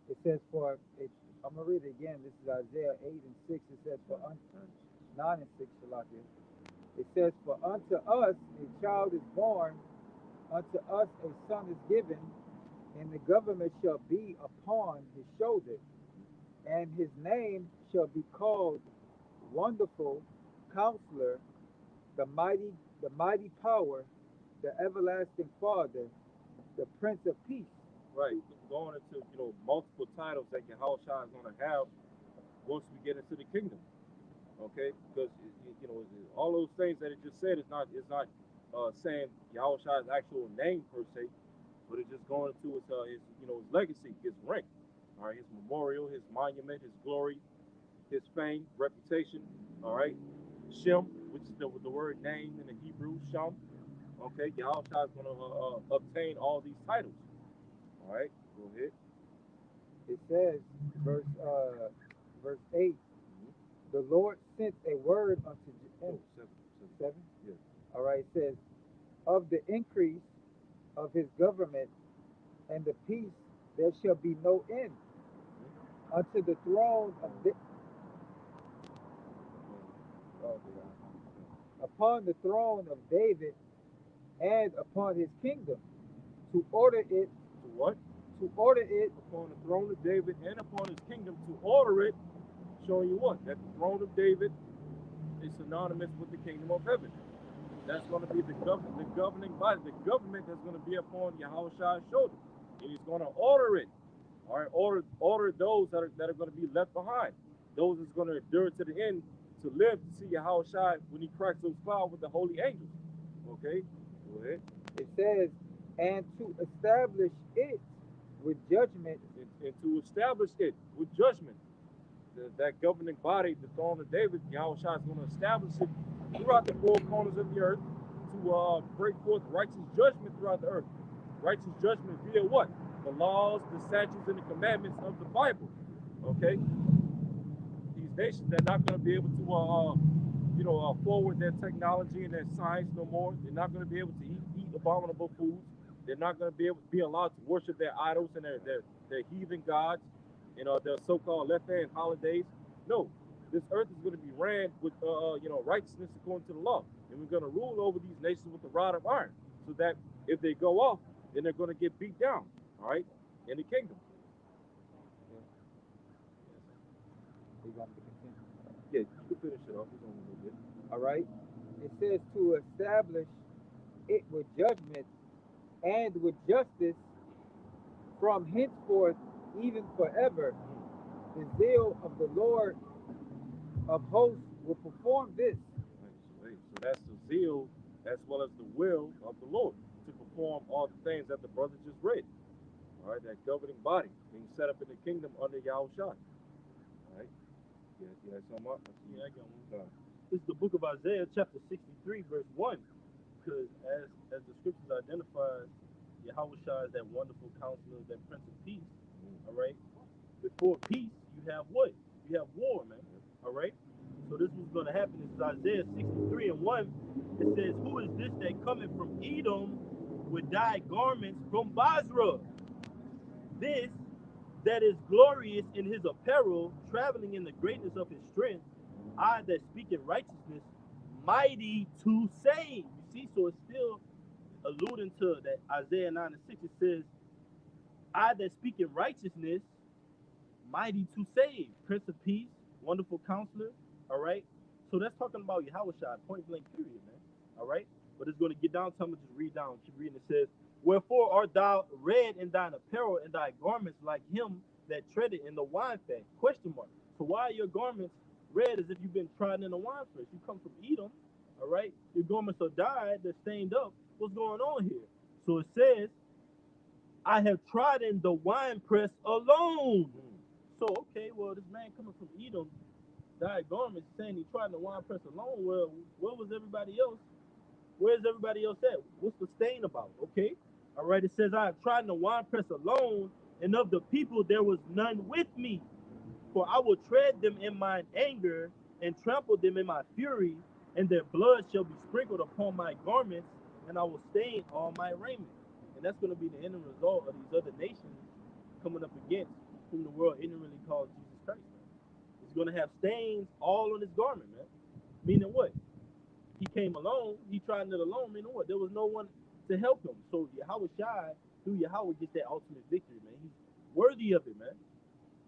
it says I'm going to read it again. This is Isaiah 8 and 6. It says, 9 and 6, it says, for unto us a child is born, unto us a son is given, and the government shall be upon his shoulder, and his name shall be called Wonderful Counselor, the mighty power, the everlasting Father, the Prince of Peace. Right, going into multiple titles that Yahushua is going to have once we get into the kingdom. Okay, because all those things that it just said is not saying Yahushua's actual name per se, but it's just going into his legacy, his rank, all right, his memorial, his monument, his glory, his fame, reputation. All right, Shem, which is the word name in the Hebrew, Shem. Okay, Yahushua is going to obtain all these titles. All right, go ahead. It says, verse 8, the Lord sent a word unto seven. Yeah. All right, it says, of the increase of his government and the peace there shall be no end. Unto the throne of upon the throne of David and upon his kingdom, to order it. To what? To order it upon the throne of David and upon his kingdom, to order it, showing you what? That the throne of David is synonymous with the kingdom of heaven. That's going to be the governing body, the government that's going to be upon Yahushua's shoulder. And he's going to order it. All right, order those that are going to be left behind. those that's going to endure to the end to live to see Yahushua when he cracks those clouds with the holy angels. Okay, go ahead. It says, and to establish it with judgment. And to establish it with judgment, that governing body, the throne of David, Yahushua is going to establish it throughout the four corners of the earth to break forth righteous judgment throughout the earth. Righteous judgment via what? The laws, the statutes, and the commandments of the Bible. Okay? These nations, they're not going to be able to, forward their technology and their science no more. They're not going to be able to eat abominable foods. They're not going to be able to be allowed to worship their idols and their heathen gods, their so-called left-hand holidays. No, this earth is going to be ran with, righteousness according to the law, and we're going to rule over these nations with the rod of iron, so that if they go off, then they're going to get beat down. All right, in the kingdom. You want me to continue? Yeah, you can finish it off. It's only a little bit. All right. It says to establish it with judgment and with justice from henceforth, even forever. The zeal of the Lord of hosts will perform this. Right, so that's the zeal as well as the will of the Lord to perform all the things that the brother just read. All right, that governing body being set up in the kingdom under Yahushua. All right, you had something up? Yeah, I got one. This is the book of Isaiah, chapter 63, verse 1. Because as the scriptures identify, Yahushua is that wonderful counselor, that Prince of Peace. All right. Before peace, you have what? You have war, man. All right. So this is going to happen. This is Isaiah 63 and 1. It says, "Who is this that cometh from Edom with dyed garments from Basra? This that is glorious in his apparel, traveling in the greatness of his strength. I that speak in righteousness, mighty to save." You see, so it's still alluding to that Isaiah 9 and 6. It says, "I that speak in righteousness, mighty to save." Prince of Peace, wonderful counselor. All right. So that's talking about Yahushua, point blank, period, man. All right. But it's going to get down. So I'm going to just read down. Keep reading. It says, "Wherefore art thou red in thine apparel, and thy garments like him that treaded in the winefat?" Question mark. So why are your garments red as if you've been trodden in a winepress? You come from Edom. All right. Your garments are dyed, they're stained up. What's going on here? So it says, "I have trodden the winepress alone." So, okay, well, this man coming from Edom, dyed garments, saying he tried the winepress alone. Well, where was everybody else? Where's everybody else at? What's the stain about? Okay. All right. It says, "I have trodden the winepress alone, and of the people there was none with me. For I will tread them in mine anger and trample them in my fury, and their blood shall be sprinkled upon my garments, and I will stain all my raiment." And that's going to be the end result of these other nations coming up against whom the world ignorantly calls Jesus Christ, man. He's going to have stains all on his garment, man. Meaning what? He came alone. He tried it alone. Meaning what? There was no one to help him. So Yahushua, through Yahweh, gets that ultimate victory, man. He's worthy of it, man.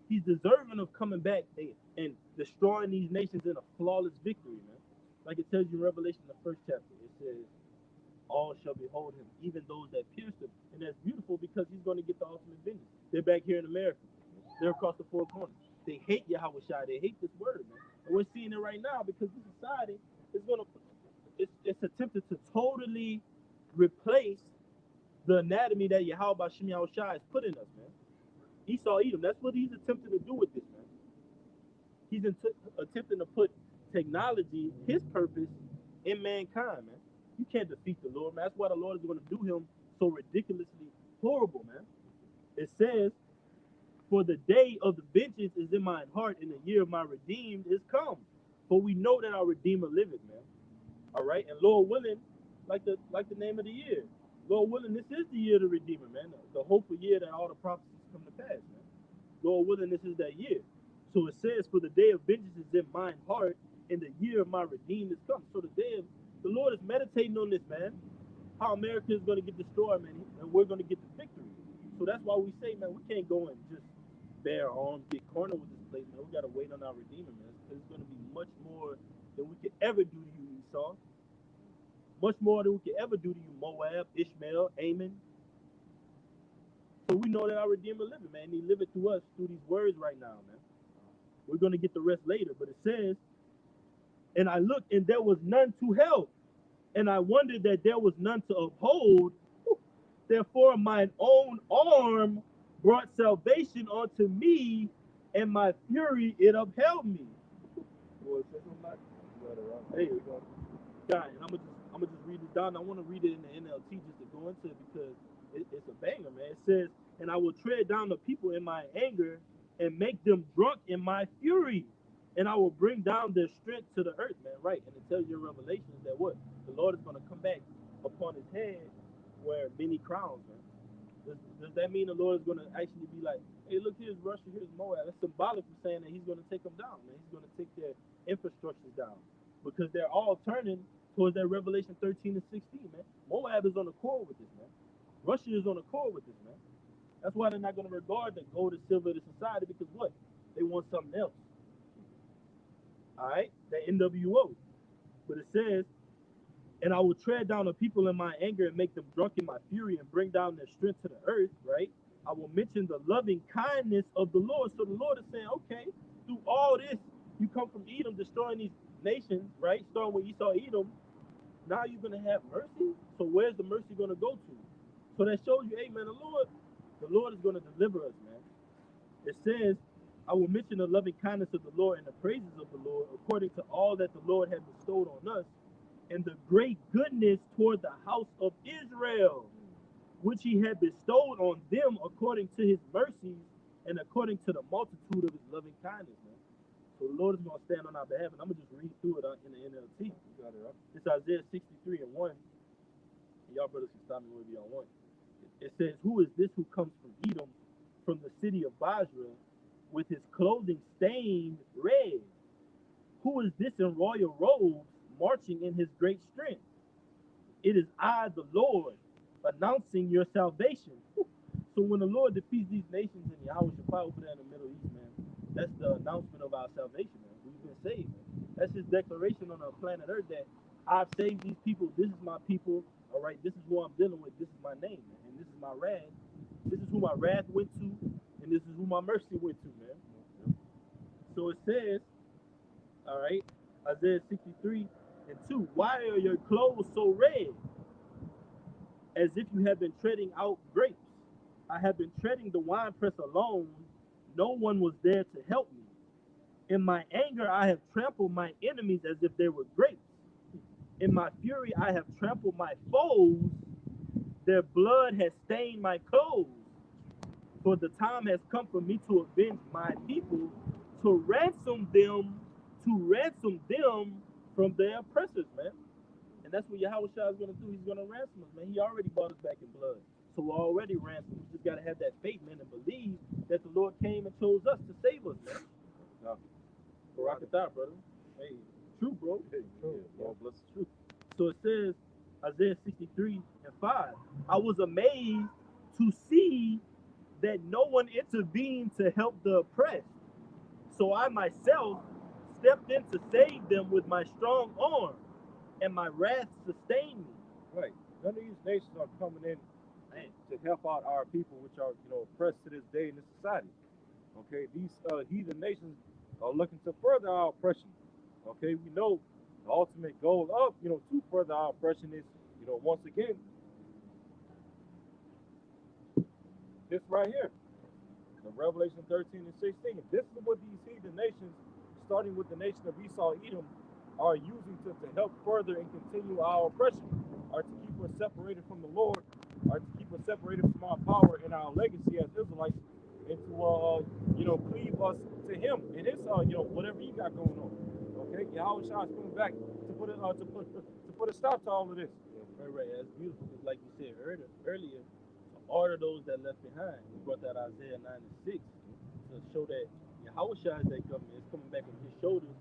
He's deserving of coming back and destroying these nations in a flawless victory, man. Like it tells you in Revelation, the first chapter. It says, "All shall behold him, even those that pierced him." And that's beautiful because he's going to get the ultimate vengeance. They're back here in America. They're across the four corners. They hate Yahushua. They hate this word, man. And we're seeing it right now because this society is going to, it's attempted to totally replace the anatomy that Yahweh Bashem Yahushua has put in us, man. Esau Edom. That's what he's attempting to do with this, man. He's attempting to put technology, his purpose, in mankind, man. You can't defeat the Lord, man. That's why the Lord is going to do him so ridiculously horrible, man. It says, "For the day of the vengeance is in mine heart, and the year of my redeemed is come. For we know that our Redeemer liveth," man. All right, and Lord willing, like the name of the year, Lord willing, this is the year of the Redeemer, man. The hopeful year that all the prophecies come to pass, man. Lord willing, this is that year. So it says, "For the day of vengeance is in mine heart, and the year of my redeemed is come." So the Lord is meditating on this, man. How America is going to get destroyed, man, and we're going to get the victory. So that's why we say, man, we can't go and just bear arms, get cornered with this place, man. We got to wait on our Redeemer, man. It's going to be much more than we could ever do to you, Esau. Much more than we could ever do to you, Moab, Ishmael, Ammon. So we know that our Redeemer living, man. He living through us, through these words right now, man. We're going to get the rest later, but it says, and I looked, and there was none to help, and I wondered that there was none to uphold. Therefore, mine own arm brought salvation unto me, and my fury it upheld me. Boy, say something like that. Hey, God, and I'm gonna just read it down. I want to read it in the NLT just to go into it because it's a banger, man. It says, "And I will tread down the people in my anger, and make them drunk in my fury, and I will bring down their strength to the earth," man. Right, and it tells you in Revelation that what the Lord is gonna come back upon his head, wear many crowns, man. Does that mean the Lord is gonna actually be like, "Hey, look, here's Russia, here's Moab"? That's symbolic for saying that he's gonna take them down, man. He's gonna take their infrastructures down because they're all turning towards that Revelation 13 and 16, man. Moab is on the core with this, man. Russia is on the core with this, man. That's why they're not going to regard the gold and silver of the society because what? They want something else. All right? The NWO. But it says, "And I will tread down the people in my anger and make them drunk in my fury and bring down their strength to the earth," right? I will mention the loving kindness of the Lord. So the Lord is saying, okay, through all this, you come from Edom, destroying these nations, right? Starting with Esau, Edom. Now you're going to have mercy. So where's the mercy going to go to? So that shows you, hey, man, the Lord is going to deliver us, man. It says, "I will mention the loving kindness of the Lord and the praises of the Lord, according to all that the Lord has bestowed on us, and the great goodness toward the house of Israel, which he had bestowed on them according to his mercies and according to the multitude of his loving kindness," man. So the Lord is going to stand on our behalf, and I'm going to just read through it in the NLT. You got it, right? It's Isaiah 63 and 1. And y'all brothers can stop me wherever y'all want. It says, "Who is this who comes from Edom, from the city of Basra, with his clothing stained red? Who is this in royal robes, marching in his great strength? It is I, the Lord, announcing your salvation." So when the Lord defeats these nations in Yahweh Shaphat over there in the Middle East, man, that's the announcement of our salvation, man. We've been saved, man. That's his declaration on the planet Earth that I've saved these people. This is my people. All right, this is who I'm dealing with. This is my name, man. And this is my wrath. This is who my wrath went to, and this is who my mercy went to, man. So it says, all right, Isaiah 63 and 2, "Why are your clothes so red, as if you have been treading out grapes? I have been treading the winepress alone. No one was there to help me. In my anger, I have trampled my enemies as if they were grapes. In my fury, I have trampled my foes. Their blood has stained my clothes. For the time has come for me to avenge my people, to ransom them from their oppressors," man. And that's what Yahweh Shah is going to do. He's going to ransom us, man. He already bought us back in blood. So we're already ransomed. We just got to have that faith, man, and believe that the Lord came and chose us to save us, man. Yeah. Rock it out, brother. Hey, true, bro. Hey, true. Yeah, Lord bless the truth. So it says, Isaiah 63 and 5, "I was amazed to see that no one intervened to help the oppressed. So I myself stepped in to save them with my strong arm, and my wrath sustained me." Right. None of these nations are coming in to help out our people, which are, oppressed to this day in this society. Okay, these heathen nations are looking to further our oppression. Okay, we know the ultimate goal of, to further our oppression is, once again, this right here, the Revelation 13 and 16. This is what these heathen nations, starting with the nation of Esau, Edom, are using to help further and continue our oppression, are to keep us separated from the Lord, are to keep us separated from our power and our legacy as Israelites, and to, cleave us to Him and His, whatever He got going on. Okay, Yahweh Shah is coming back to put a stop to all of this. Right. That's beautiful. Because like you said earlier, to order those that left behind. We brought that Isaiah 9 and 6 to show that Yahweh Shah is that government. It's coming back on His shoulders.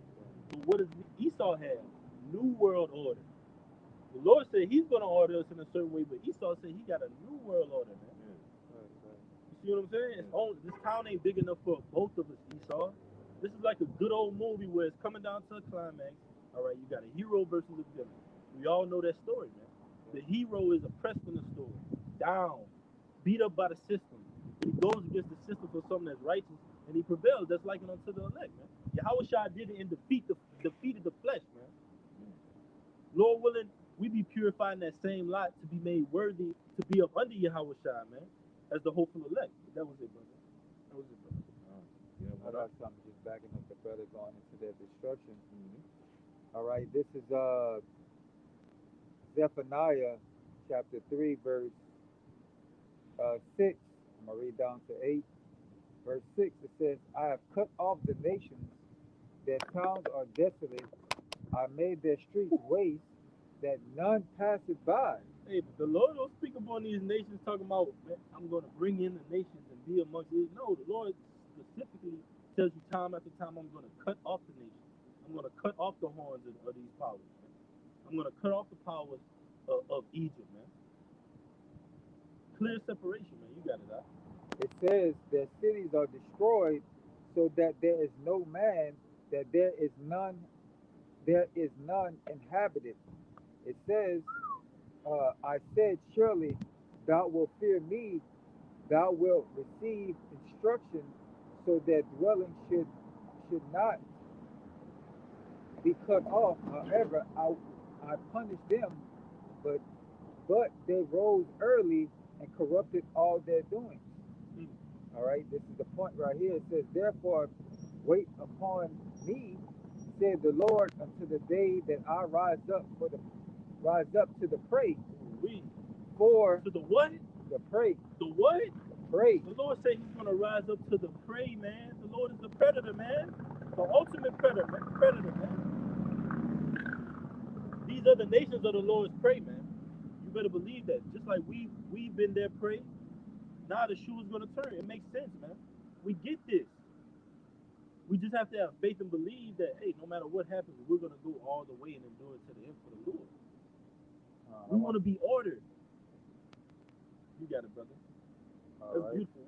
But what does Esau have? New world order. The Lord said He's going to order us in a certain way, but Esau said he got a new world order, man. You see what I'm saying? This town ain't big enough for both of us, Esau. This is like a good old movie where it's coming down to a climax. All right, you got a hero versus a villain. We all know that story, man. The hero is oppressed in the story, down, beat up by the system. He goes against the system for something that's righteous, and he prevailed. That's like unto the elect, man. Yahweh Shai did it and defeated the flesh, man. Lord willing, we be purified in that same lot to be made worthy to be up under Yahweh Shai, man, as the hopeful elect. That was it, brother. That was it, brother. Yeah, I what got up? something just backing up the brother going into their destruction. Mhm. All right, this is Zephaniah chapter 3, verse 6. I'm going to read down to 8. Verse 6, it says, I have cut off the nations, their towns are desolate. I made their streets waste, that none passeth by. Hey, but the Lord don't speak upon these nations talking about, man, I'm going to bring in the nations and be amongst it. No, the Lord specifically tells you time after time, I'm going to cut off the nations. I'm going to cut off the horns of these powers, man. I'm going to cut off the powers of Egypt, man. Clear separation, man. You got it out. It says their cities are destroyed, so that there is no man, that there is none inhabited. It says, I said, surely thou wilt fear me, thou wilt receive instruction, so that dwelling should not be cut off. However, I punished them, but they rose early and corrupted all their doings. All right, this is the point right here. It says, therefore, wait upon me, said the Lord, until the day that I rise up to the prey. We For to the what? the prey. The what? Prey. The Lord said He's going to rise up to the prey, man. The Lord is the predator, man. The ultimate predator, man. These other nations are the Lord's prey, man. You better believe that. Just like we've been their prey, now the shoe is going to turn. It makes sense, man. We get this. We just have to have faith and believe that, hey, no matter what happens, we're going to go all the way and endure to the end for the Lord. We want to be ordered. You got it, brother. All That's right. beautiful.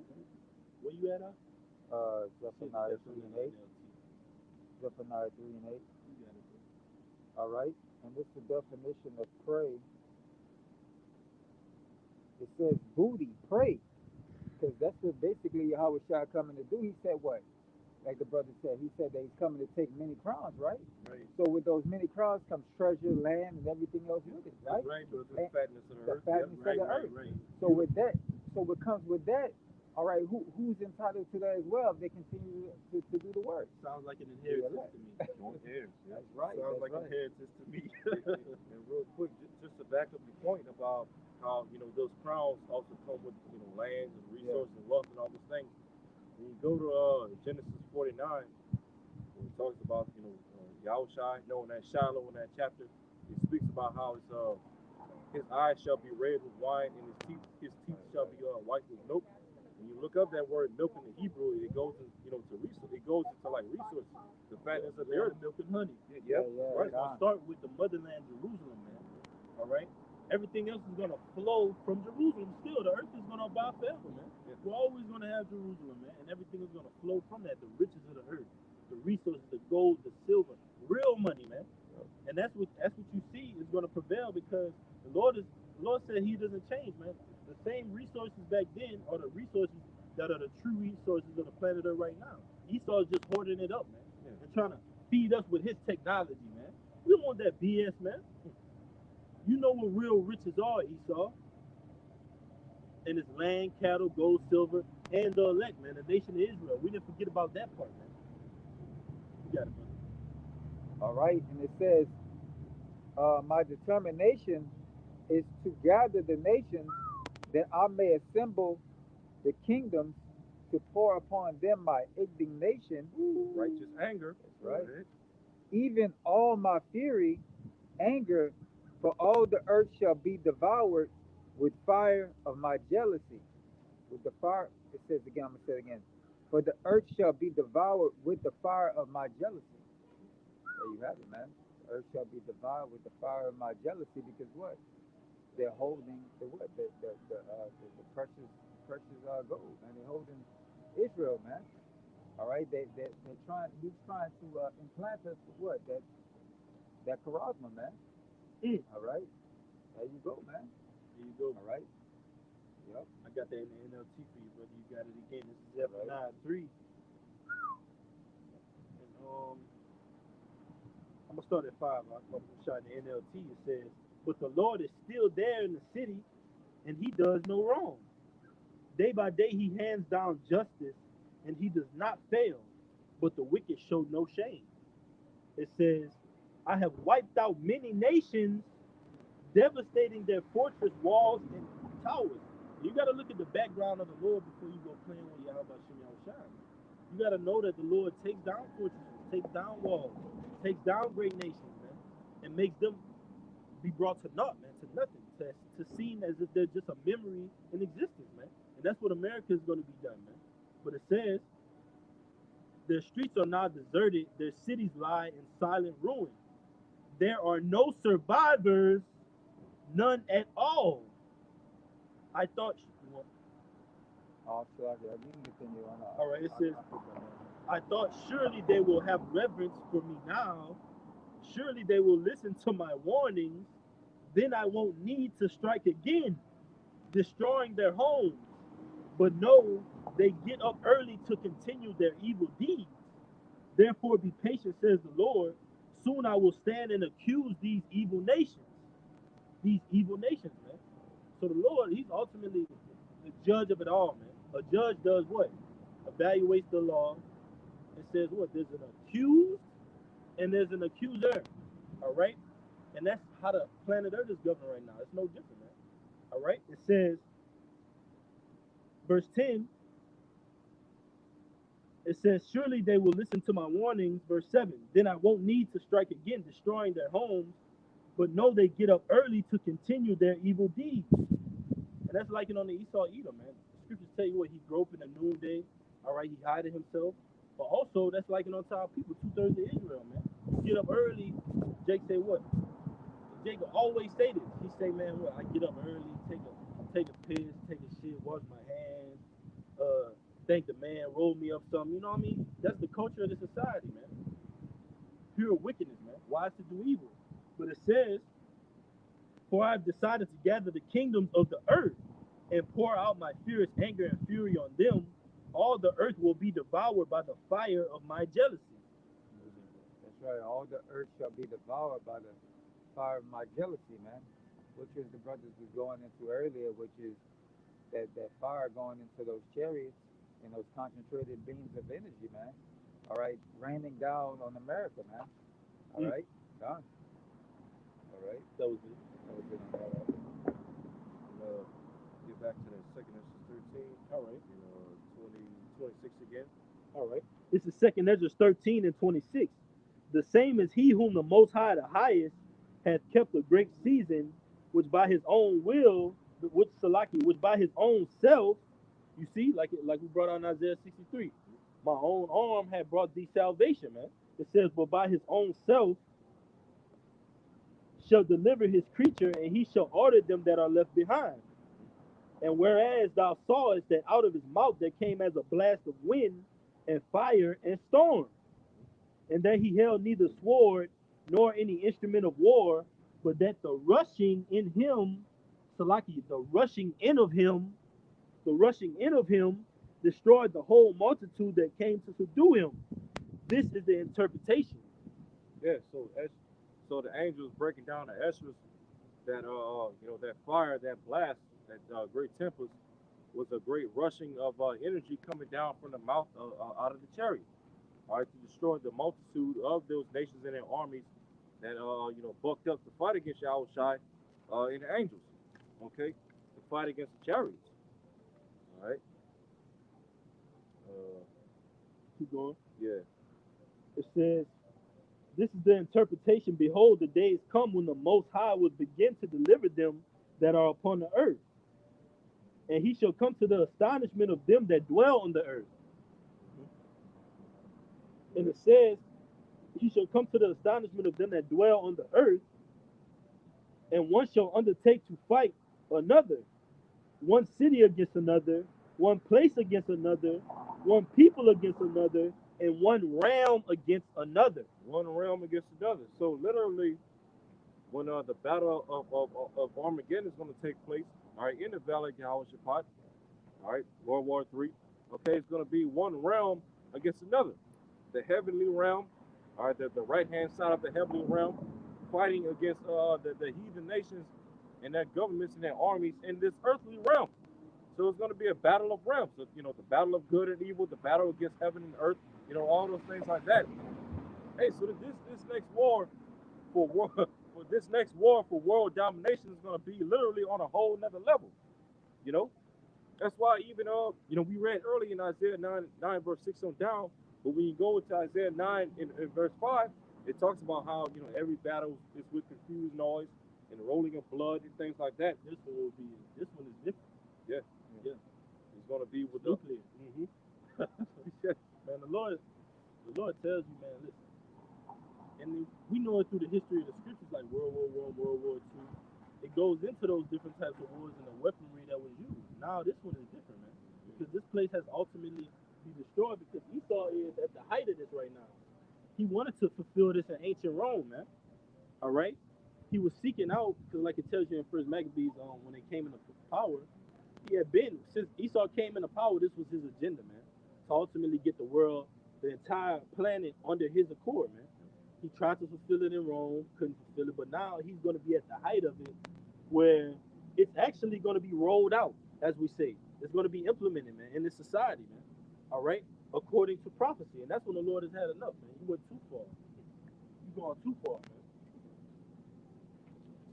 Where you at, Al? Zephaniah 3 and 8. Zephaniah 3 and 8. You got it, bro. All right. And this is the definition of prey. It says booty, prey. Because that's what basically Yahweh Shai coming to do. He said what? Like the brother said, he said that he's coming to take many crowns, right? Right. So with those many crowns comes treasure, land, and everything else with it, right? That's right, brother. The fatness of the The earth. fatness of the earth. Right. So with that, so what comes with that, all right, who's entitled to that as well if they continue to do the work? Sounds like an inheritance to me. Joint heirs. Yeah. That's right. Sounds That's like right. inheritance to me. And real quick, just to back up your point about how those crowns also come with lands and resources and wealth and all those things. When you go to Genesis 49, when it talks about Yahushai, knowing that Shiloh in that chapter, it speaks about how his eyes shall be red with wine and his teeth shall be white with milk. When you look up that word milk in the Hebrew, it goes to resource. It goes into like resources, the fatness of the earth. Milk and honey. Yep. Right. It's gonna start with the motherland, Jerusalem, man. All right. Everything else is gonna flow from Jerusalem. Still, the earth is gonna abide forever, man. Yeah. We're always gonna have Jerusalem, man, and everything is gonna flow from that. The riches of the earth, the resources, the gold, the silver, real money, man. And that's what you see is gonna prevail because the Lord said He doesn't change, man. The same resources back then are the resources that are the true resources of the planet Earth right now. Esau's just hoarding it up, man, and trying to feed us with his technology, man. We don't want that BS, man. You know what real riches are, Esau. And it's land, cattle, gold, silver, and the elect, man, the nation of Israel. We didn't forget about that part, man. You got it, brother. All right. And it says, my determination is to gather the nations that I may assemble the kingdoms to pour upon them my indignation. Righteous anger. Right. Even all my fury, anger, for all the earth shall be devoured with fire of my jealousy. With the fire, it says again, I'm going to say it again. For the earth shall be devoured with the fire of my jealousy. There you have it, man. The earth shall be devoured with the fire of my jealousy because what? They're holding the what? The precious gold, man. They're holding Israel, man. All right, they're trying. He's trying to implant us with what? That charisma, man. All right, there you go, man. There you go. All right. Yep. I got that in the NLT for you, brother. You got it again. This is Zephaniah 3, I'm gonna start at 5. I'm shot in the NLT. It says, "But the Lord is still there in the city, and He does no wrong. Day by day He hands down justice, and He does not fail. But the wicked show no shame." It says, "I have wiped out many nations, devastating their fortress walls and towers." You got to look at the background of the Lord before you go playing on Yahweh Shem Shine. You got to know that the Lord takes down fortresses, takes down walls, takes down great nations, man, and makes them be brought to naught, man, to nothing, to seem as if they're just a memory in existence, man. And that's what America is going to be done, man. But it says, "Their streets are now deserted, their cities lie in silent ruin. There are no survivors, none at all. I thought," well, Oh, so I can continue on. all right, it says, "I thought surely they will have reverence for me now. Surely they will listen to my warnings. Then I won't need to strike again, destroying their homes. But no, they get up early to continue their evil deeds. Therefore be patient, says the Lord. Soon I will stand and accuse these evil nations." These evil nations, man. So the Lord, He's ultimately the judge of it all, man. A judge does what? Evaluates the law and says what? There's an accused and there's an accuser. All right? And that's how the planet Earth is governed right now. It's no different, man. All right? It says, verse 10, it says, "Surely they will listen to my warnings." Verse 7, "Then I won't need to strike again, destroying their homes. But no, they get up early to continue their evil deeds." And that's like it on the Esau Edom, man. The scriptures tell you what, he groped in the noonday. All right, he hided himself. But also, that's like it on to our people, 2/3 of Israel, man. Get up early. Jake say what? Jacob always say this. He say, man, what? I get up early, take a piss, take a shit, wash my hands, thank the man, roll me up something. You know what I mean? That's the culture of the society, man. Pure wickedness, man. Wise to do evil. But it says, "For I have decided to gather the kingdoms of the earth and pour out my fierce anger and fury on them. All the earth will be devoured by the fire of my jealousy." That's right. All the earth shall be devoured by the fire of my jealousy, man. Which is the brothers was going into earlier, which is that fire going into those chariots and those concentrated beams of energy, man. All right, raining down on America, man. All right, done. All right, That was it. that was it on that. Get back to that second Exodus 13. All right. 26 again. All right. This is second Ezra 13 and 26. "The same as he whom the Most High, the highest, hath kept a great season, which by his own will, which Salaki, which by his own self," you see, like we brought on Isaiah 63. "My own arm had brought thee salvation," man. It says, "But by his own self shall deliver his creature, and he shall order them that are left behind. And whereas thou sawest that out of his mouth there came as a blast of wind and fire and storm, and that he held neither sword nor any instrument of war, but that the rushing in him, Salaki, the rushing in of him destroyed the whole multitude that came to subdue him." This is the interpretation. Yeah, so the angels breaking down the Esdras that that fire, that blast, that great tempest was a great rushing of energy coming down from the mouth out of the chariot. All right, to destroy the multitude of those nations and their armies that bucked up to fight against Yahushai and the angels. Okay, to fight against the chariots. All right. Keep going. Yeah. It says, "This is the interpretation. Behold, the days come when the Most High will begin to deliver them that are upon the earth. And he shall come to the astonishment of them that dwell on the earth." And it says, "He shall come to the astonishment of them that dwell on the earth, and one shall undertake to fight another, one city against another, one place against another, one people against another, and one realm against another." One realm against another. So literally, when the battle of Armageddon is going to take place, all right, in the Valley of Jehoshaphat, all right, World War III, okay, it's going to be one realm against another. The heavenly realm All right, the right hand side of the heavenly realm, fighting against the heathen nations and their governments and their armies in this earthly realm. So it's going to be a battle of realms. So, the battle of good and evil, the battle against heaven and earth, all those things like that. Hey, so this next war for for this next war for world domination is going to be literally on a whole nother level. You know, that's why even we read early in Isaiah 9 verse 6 on down, but when you go into Isaiah 9 in verse 5, it talks about how every battle is with confused noise and rolling of blood and things like that. This one is different. Yeah, Yeah. It's gonna be with Nuclear. Mm-hmm. Man, the Lord tells you, man, listen. And we know it through the history of the scriptures, like World War I, World War II. It goes into those different types of wars and the weaponry that was used. Now this one is different, man, because this place has ultimately been destroyed because Esau is at the height of this right now. He wanted to fulfill this in ancient Rome, man. All right, he was seeking out because, like it tells you in First Maccabees, when they came into power, he had been since Esau came into power. This was his agenda, man, to ultimately get the world, the entire planet under his accord, man. He tried to fulfill it in Rome, couldn't fulfill it, but now he's going to be at the height of it, where it's actually going to be rolled out, as we say. It's going to be implemented, man, in this society, man. All right, according to prophecy, and that's when the Lord has had enough, man. You went too far. You gone too far, man.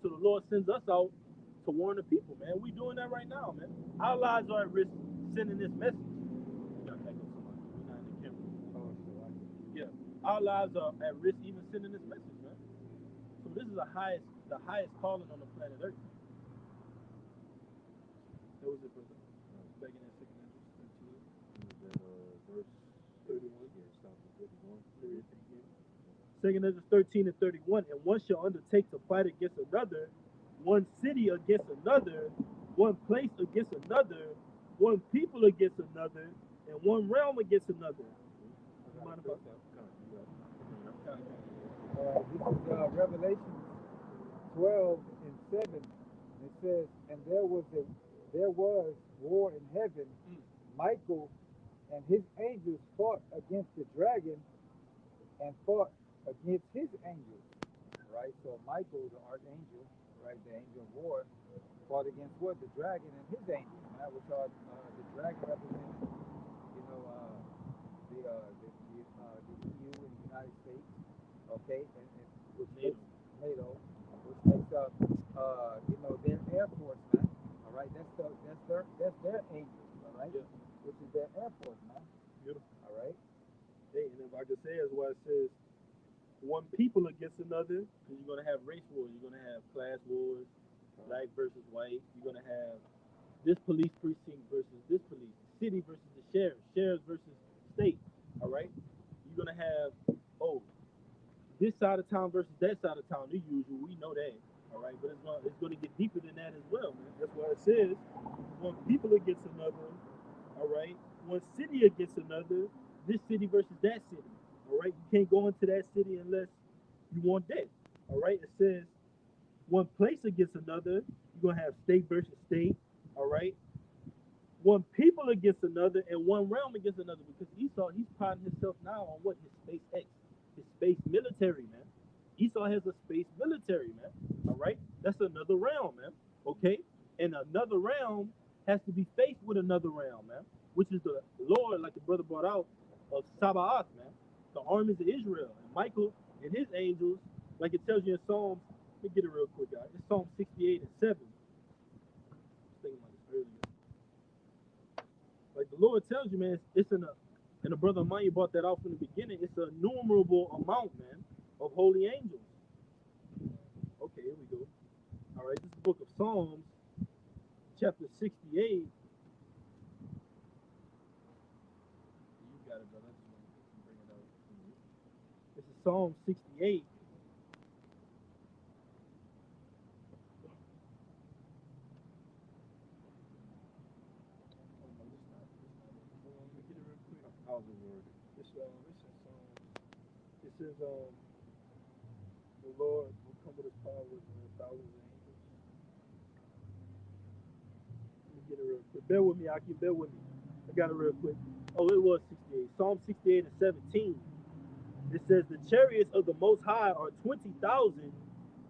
So the Lord sends us out to warn the people, man. We doing that right now, man. Our lives are at risk sending this message. We're not in the camera. Yeah, our lives are at risk even sending this message, man. So this is the highest calling on the planet Earth. That was it, brother. Back in that second Verse 31. Yeah, stop at 31. Second Ezra 13 and 31, and one shall undertake to fight against another, one city against another, one place against another, one people against another, and one realm against another. Mind about that? This is Revelation 12 and 7. It says, and there was war in heaven. Michael and his angels fought against the dragon and fought against his angels. Right? So Michael, the archangel, right, the angel of war, fought against what? The dragon and his angels. Right? Which are the dragon represents, the EU and the United States. Okay, and which makes NATO, which makes up their Air Force, man. All right, that's their angels, all right, Yeah. which is their Air Force, man. Beautiful. All right. Hey, and if I could say, as why it says one people against another, because you're gonna have race wars, you're gonna have class wars, black versus white. You're gonna have this police precinct versus this police, city versus the sheriff, sheriffs versus state. All right, you're gonna have this side of town versus that side of town. The usual, we know that. All right, but it's gonna get deeper than that as well, man. That's why it says one people against another. All right, one city against another. This city versus that city. All right, you can't go into that city unless you want that. All right, it says one place against another. You're gonna have state versus state. All right, one people against another, and one realm against another. Because Esau, he's priding himself now on what his SpaceX, his space military, man. Esau has a space military, man. All right, that's another realm, man. Okay, and another realm has to be faced with another realm, man, which is the Lord, like the brother brought out, of Sabaoth, man, the armies of Israel, and Michael and his angels, like it tells you in Psalms. Let me get it real quick, guys. It's Psalm 68 and 7. I was thinking about this earlier. Like the Lord tells you, man, it's in a, and the brother of mine, you brought that out from the beginning. It's an innumerable amount, man, of holy angels. Okay, here we go. All right, this is the book of Psalms, chapter 68. You got it, brother. I just want to bring it out. This is Psalm 68. Let me get it real quick. How's it worded? It says, the Lord will come with his power with thousands of angels. Let me get it real quick. Bear with me, Aki. Bear with me. I got it real quick. Oh, it was 68. Psalm 68 and 17. It says the chariots of the Most High are 20,000,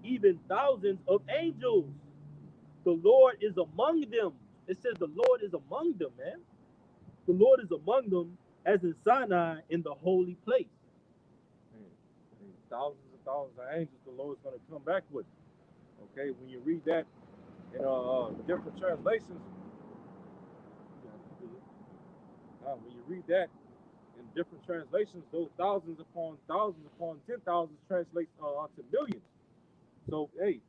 even thousands of angels. The Lord is among them. It says the Lord is among them, man. The Lord is among them as in Sinai in the holy place. And thousands and thousands of angels the Lord's going to come back with. Okay, when you read that in different translations, when you read that in different translations, those thousands upon 10,000s translates to millions. So, hey,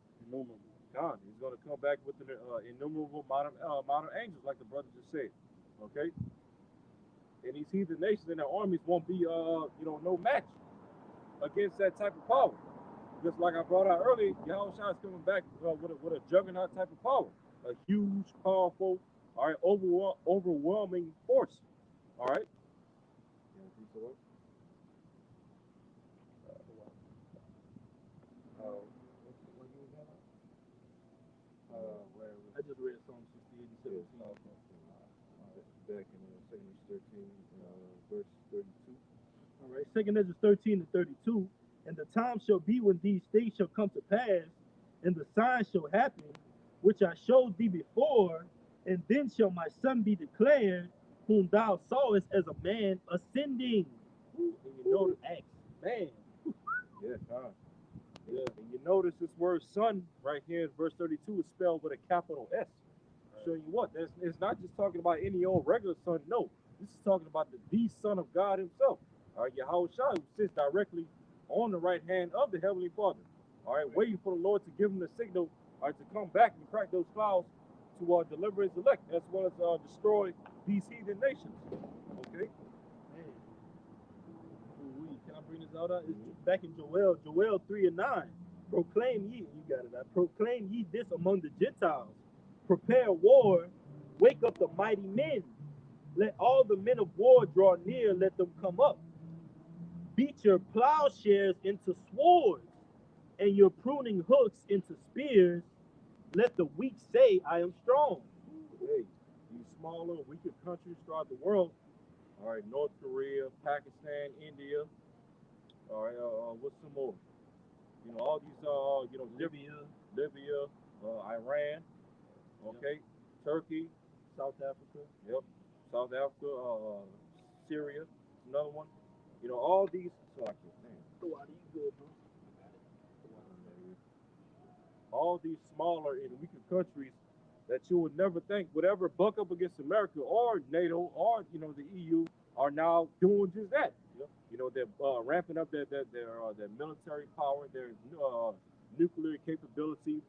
God, he's going to come back with an innumerable amount of angels, like the brother just said. Okay, and these heathen nations and their armies won't be, no match against that type of power. Just like I brought out earlier, Yahushua is coming back with a juggernaut type of power, a huge, powerful, all right, overwhelming force. All right. I just read Psalm 68 and 17. Back in 2 13, verse 32. All right, 2 Ezra 13 and 32. And the time shall be when these things shall come to pass, and the signs shall happen, which I showed thee before, and then shall my son be declared, whom thou sawest as a man ascending. And you notice, man. yeah, God. Yeah, and you notice this word son right here in verse 32 is spelled with a capital S. Showing you what? It's not just talking about any old regular son. No, this is talking about the Son of God himself. All right, Yahushua, who sits directly on the right hand of the Heavenly Father. All right, waiting for the Lord to give him the signal, all right, to come back and crack those clouds to deliver his elect, as well as destroy these heathen nations. Okay? Man. Can I bring this out? It's back in Joel 3 and 9. Proclaim ye, you got it. Proclaim ye this among the Gentiles. Prepare war, wake up the mighty men. Let all the men of war draw near, let them come up. Beat your plowshares into swords, and your pruning hooks into spears. Let the weak say, I am strong. Hey, these smaller, weaker countries throughout the world, all right, North Korea, Pakistan, India, all right, what's some more? You know, all these, Libya, Iran, okay, Turkey, South Africa. Yep, South Africa, Syria, another one. You know, all these. So I can, man. All these smaller and weaker countries that you would never think would ever buck up against America or NATO or the EU are now doing just that. Yep. You know, they're ramping up their military power, their nuclear capability,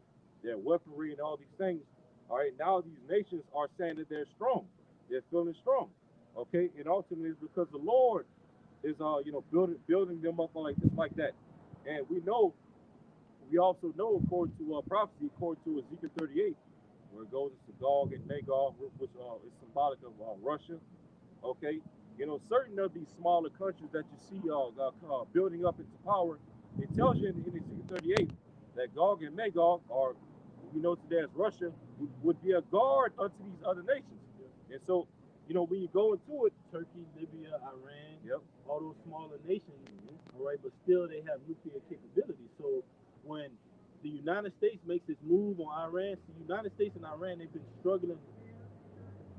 their weaponry, and all these things. All right, now these nations are saying that they're strong. They're feeling strong. Okay, and ultimately it's because the Lord is building them up like that. And we also know according to prophecy, according to Ezekiel 38, where it goes to Gog and Magog, which is symbolic of Russia. Okay, certain of these smaller countries that you see building up into power, it tells you in Ezekiel 38 that Gog and Magog, or we know today as Russia, would be a guard unto these other nations. And so, when you go into it, Turkey, Libya, Iran, yep, all those smaller nations, all right, but still they have nuclear capability. So when the United States makes its move on Iran, the United States and Iran, they've been struggling,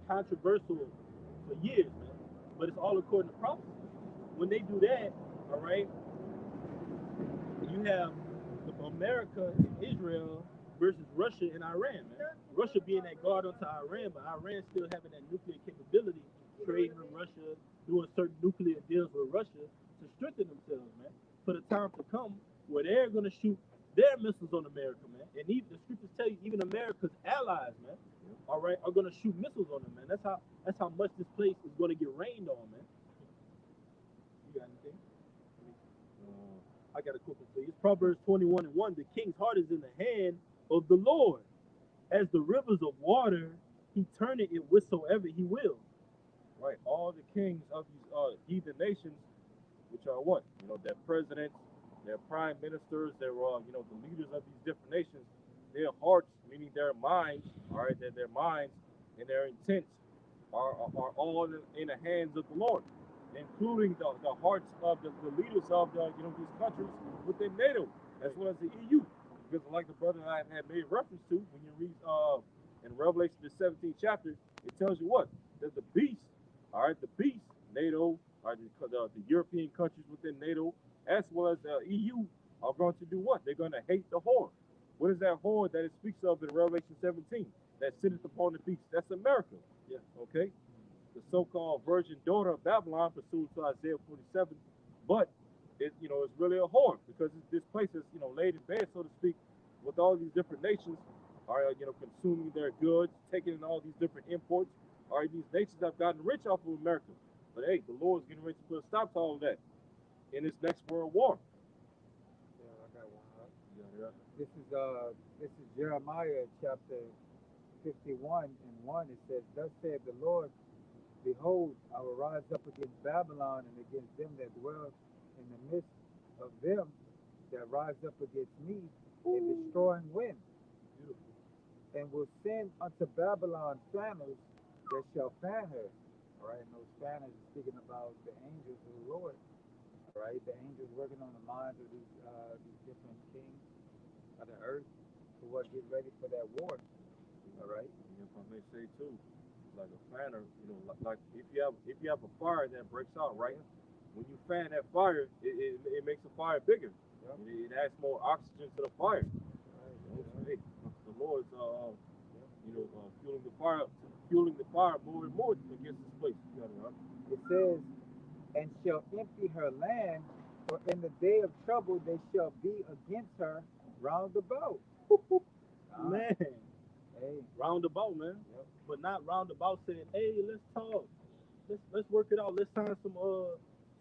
controversial for years, man. But it's all according to prophecy. When they do that, all right, you have America and Israel versus Russia and Iran, man. Russia being that guard onto Iran, but Iran still having that nuclear capability, trading with Russia, doing certain nuclear deals with Russia to strengthen themselves, man, for the time to come where they're going to shoot their missiles on America, man. And even the scriptures tell you, even America's allies, man, all right, are going to shoot missiles on them, man. That's how much this place is going to get rained on, man. You got anything? I got a quick one for you. It's Proverbs 21 and 1. The king's heart is in the hand of the Lord. As the rivers of water, he turneth it whithersoever he will. Right. All the kings of these heathen nations, which are what? Their presidents, their prime ministers, their the leaders of these different nations, their hearts, meaning their minds, all right, their minds and their intents are all in the hands of the Lord. including the hearts of the leaders of these countries within NATO, as well as the EU. Because like the brother I had made reference to, when you read in Revelation the 17th chapter, it tells you what? That the beast, all right, the beast, NATO, all right, the European countries within NATO, as well as the EU, are going to do what? They're going to hate the whore. What is that whore that it speaks of in Revelation 17? That sitteth upon the beast. That's America. Yeah. Okay? The so-called virgin daughter of Babylon, pursuant to Isaiah 47. But it's really a whore, because this place is laid in bed, so to speak, with all these different nations are consuming their goods, taking in all these different imports. All right, these nations have gotten rich off of America. But hey, the Lord's getting ready to put a stop to all of that in this next world war. Yeah, I got one. Yeah. This is Jeremiah chapter 51 and 1. It says, "Thus saith the Lord, behold, I will rise up against Babylon and against them that dwell in the midst of them that rise up against me, a destroying wind, and will send unto Babylon fanners that shall fan her." All right, and those fanners are speaking about the angels of the Lord. All right, the angels working on the minds of these different kings of the earth to get ready for that war. All right. And if I may say too, like a fanner, like if you have a fire that breaks out, right? When you fan that fire, it makes the fire bigger. Yep. It adds more oxygen to the fire. Right. Hey, the Lord's fueling the fire more and more against this place. It says, "And shall empty her land, for in the day of trouble they shall be against her round about." Man, Hey, roundabout, man. Yep. But not roundabout saying, "Hey, let's talk. Let's work it out. Let's sign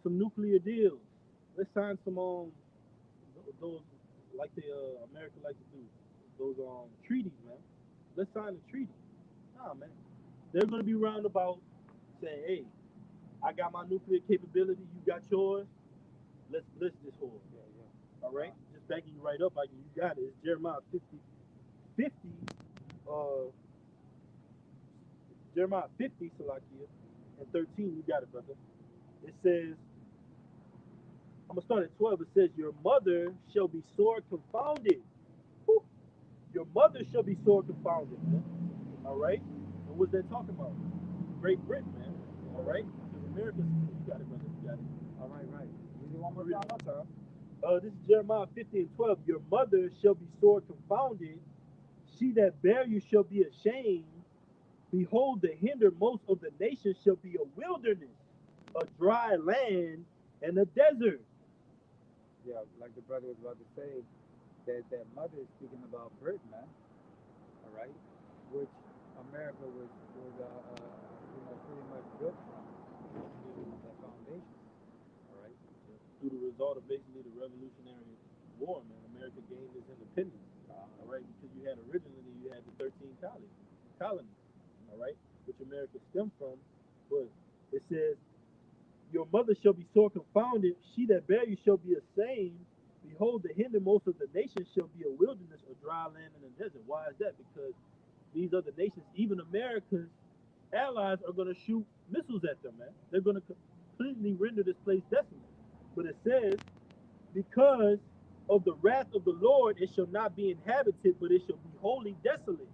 some nuclear deals. Let's sign some those like the America like to do those treaties, man. Let's sign a treaty." Nah, man. They're gonna be roundabout saying, "Hey, I got my nuclear capability. You got yours. Let's blitz this whore." yeah. All right, just backing you right up. You got it. It's Jeremiah 50, uh, Jeremiah 50, Salakia, and 13. You got it, brother. It says, I'm gonna start at 12. It says, "Your mother shall be sore confounded." Whew. Your mother shall be sore confounded, man. All right. And what's that talking about? Great Britain, man. All right. Because America, you got it, brother. You got it. All right. Read it one more time, sir. This is Jeremiah 50 and 12. "Your mother shall be sore confounded. She that bare you shall be ashamed. Behold, the hindermost of the nations shall be a wilderness, a dry land, and a desert." Yeah, like the brother was about to say, that mother is speaking about Britain, man. All right, which America was pretty much built from, that foundation. All right. Through the result of basically the Revolutionary War, man, America gained its independence. All right, because you had the 13 colonies, all right, which America stemmed from. But it says, "Your mother shall be sore confounded, she that bare you shall be ashamed. Behold, the hindermost of the nations shall be a wilderness, a dry land, and a desert." Why is that? Because these other nations, even America's allies, are going to shoot missiles at them, man. They're going to completely render this place desolate. But it says, "Because of the wrath of the Lord, it shall not be inhabited, but it shall be wholly desolate.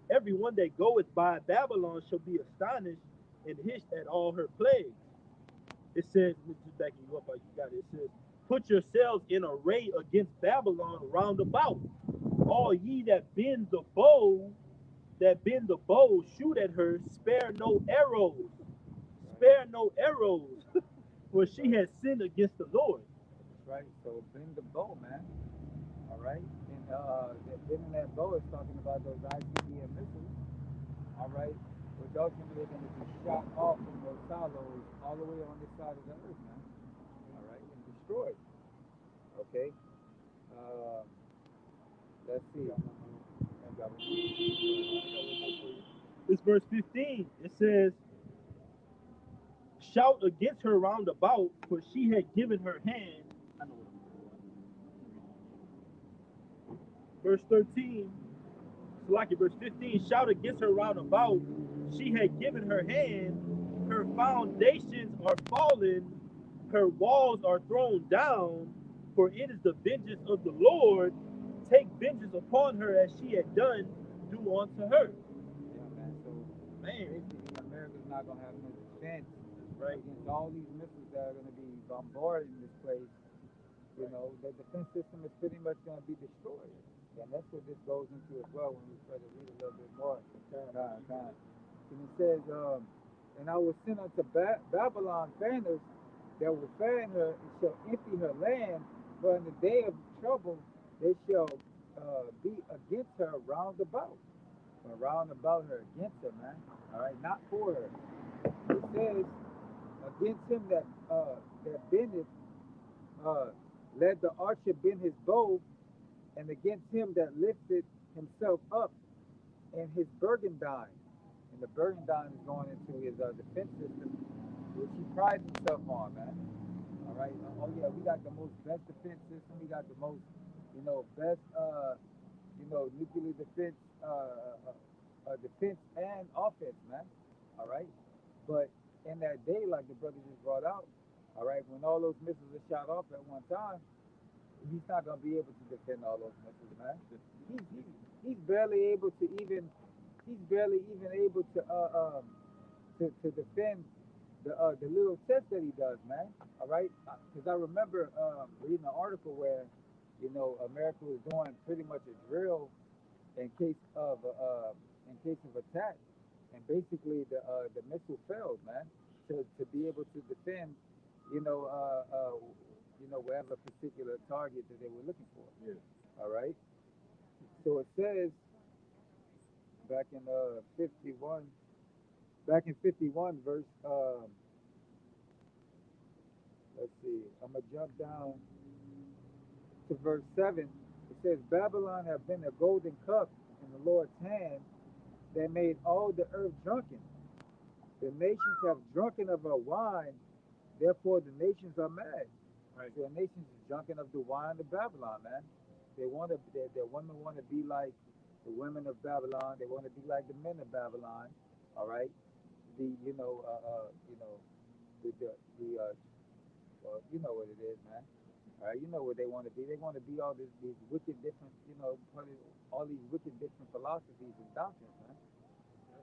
Everyone that goeth by Babylon shall be astonished and hissed at all her plagues." It says, just backing you up, you got it. It says, "Put yourselves in array against Babylon round about. All ye that bend the bow, shoot at her, spare no arrows. Spare no arrows, for she has sinned against the Lord." That's right. So bend the bow, man. All right. And that bending that bow is talking about those ICBM missiles. All right. Which ultimately are going to be shot off from those silos all the way on this side of the earth, man. All right. And destroyed. Okay. Let's see. It's verse 15. It says, "Shout against her round about, for she had given her hand." I know what I'm doing. Verse 13. It's like it. Verse 15. "Shout against her round about, she had given her hand. her foundations are fallen, her walls are thrown down, for it is the vengeance of the Lord. Take vengeance upon her as she had done, do unto her. Yeah, man. So Man, basically, America's not gonna have no defense right, against all these missiles that are gonna be bombarding this place. You right, know, the defense system is pretty much gonna be destroyed. And that's what this goes into as well when we try to read a little bit more. Kind. And it says, and I will send unto Babylon fanners that will fan her and shall empty her land, but in the day of trouble they shall be against her round about. Or round about her against her, man. All right, not for her. It says, against him that bendeth, uh, let the archer bend his bow, and against him that lifted himself up in his burgundy. And the burgundy is going into his defense system, which he prides himself on, man. All right. Oh yeah, we got the most best defense system. We got the most, best, nuclear defense, defense and offense, man. All right. But in that day, like the brother just brought out, all right, when all those missiles are shot off at one time, he's not gonna be able to defend all those missiles, man. He's barely able to even able to defend the little test that he does, man. All right, because I remember reading an article where America was doing pretty much a drill in case of attack, and basically the missile failed, man, to be able to defend, whatever particular target that they were looking for. Yeah. All right. So it says back in 51, verse. Let's see. I'm gonna jump down to verse 7. It says, Babylon have been a golden cup in the Lord's hand that made all the earth drunken. The nations have drunken of her wine, therefore the nations are mad. right, So the nations is drunken of the wine of Babylon, man. They want to. Their women want to be like the women of Babylon. They want to be like the men of Babylon. All right. The you know what it is, man. All right, you know what they want to be. They want to be all these wicked different, all these wicked different philosophies and doctrines, man.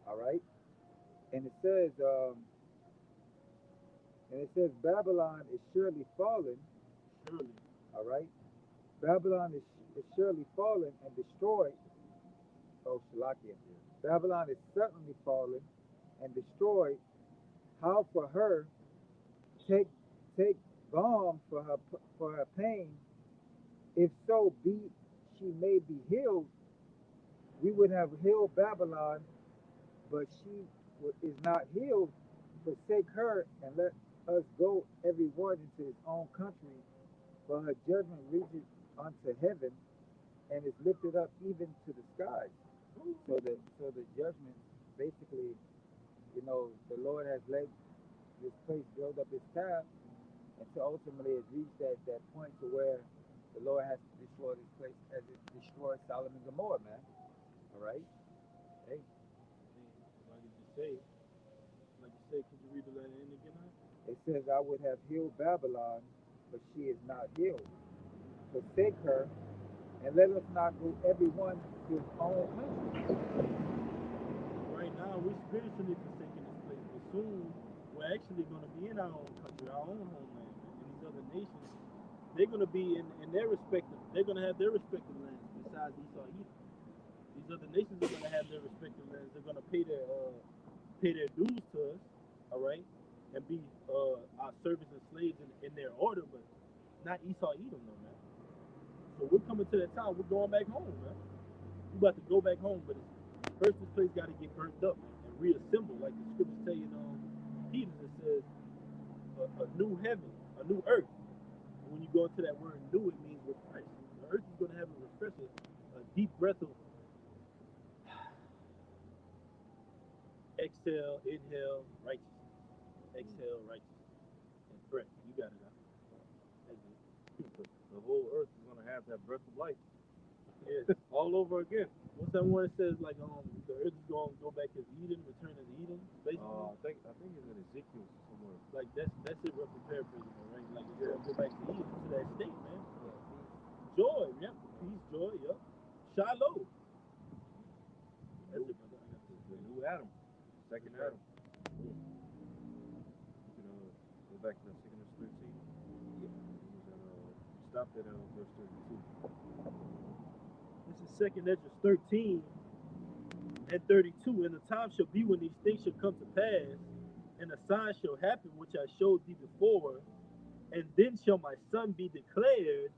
All right, and it says Babylon is surely fallen. surely, All right, Babylon is surely fallen and destroyed. Oh, Shalakia. Babylon is certainly fallen and destroyed. How for her take take balm for her pain? If so be she may be healed, we would have healed Babylon, but she is not healed. Forsake her and let us go every one into his own country, for her judgment reaches unto heaven and is lifted up even to the skies. So the judgment basically, the Lord has let this place build up his calf until ultimately it reached that point to where the Lord has to destroy this place as it destroyed Sodom and Gomorrah, man. All right? Hey, like you just say, could you read the letter in again? it says, I would have healed Babylon, but she is not healed. Forsake her, and let us not go every one to his own country. Right now, we're spiritually forsaking this place, but soon we're actually going to be in our own country, our own homeland, and these other nations, they're going to be in their respective, they're going to have their respective lands besides Esau Edom. These other nations are going to have their respective lands. They're going to pay their dues to us, all right, and be our servants and slaves in their order, but not Esau Edom, no, man. So we're coming to that time. We're going back home, man. We're about to go back home, but first this place got to get burnt up and reassembled, like the scriptures tell you in Hebrews. It says a new heaven, a new earth. And when you go into that word new, it means refresh. The earth is going to have a refresher, a deep breath of exhale, inhale, righteousness. Exhale, righteousness. And breath. You got it out. That's it. The whole earth is going to have that breath of life. Yeah. all over again. What's that one that says like the earth is gonna go back as Eden, return as Eden, basically? I think it's in Ezekiel somewhere. Like that's it roughly paraphrasing, right? Like it's gonna go back to Eden, to that state, man. Joy, yeah. Peace, joy, yep. Shiloh. That's it, brother. I got this. The new Adam, second That's right. Adam. You can go back to that 2 13. Yeah. Stopped at verse 32. This is second Ezra 13 and 32. And the time shall be when these things shall come to pass, and a sign shall happen which I showed thee before, and then shall my son be declared,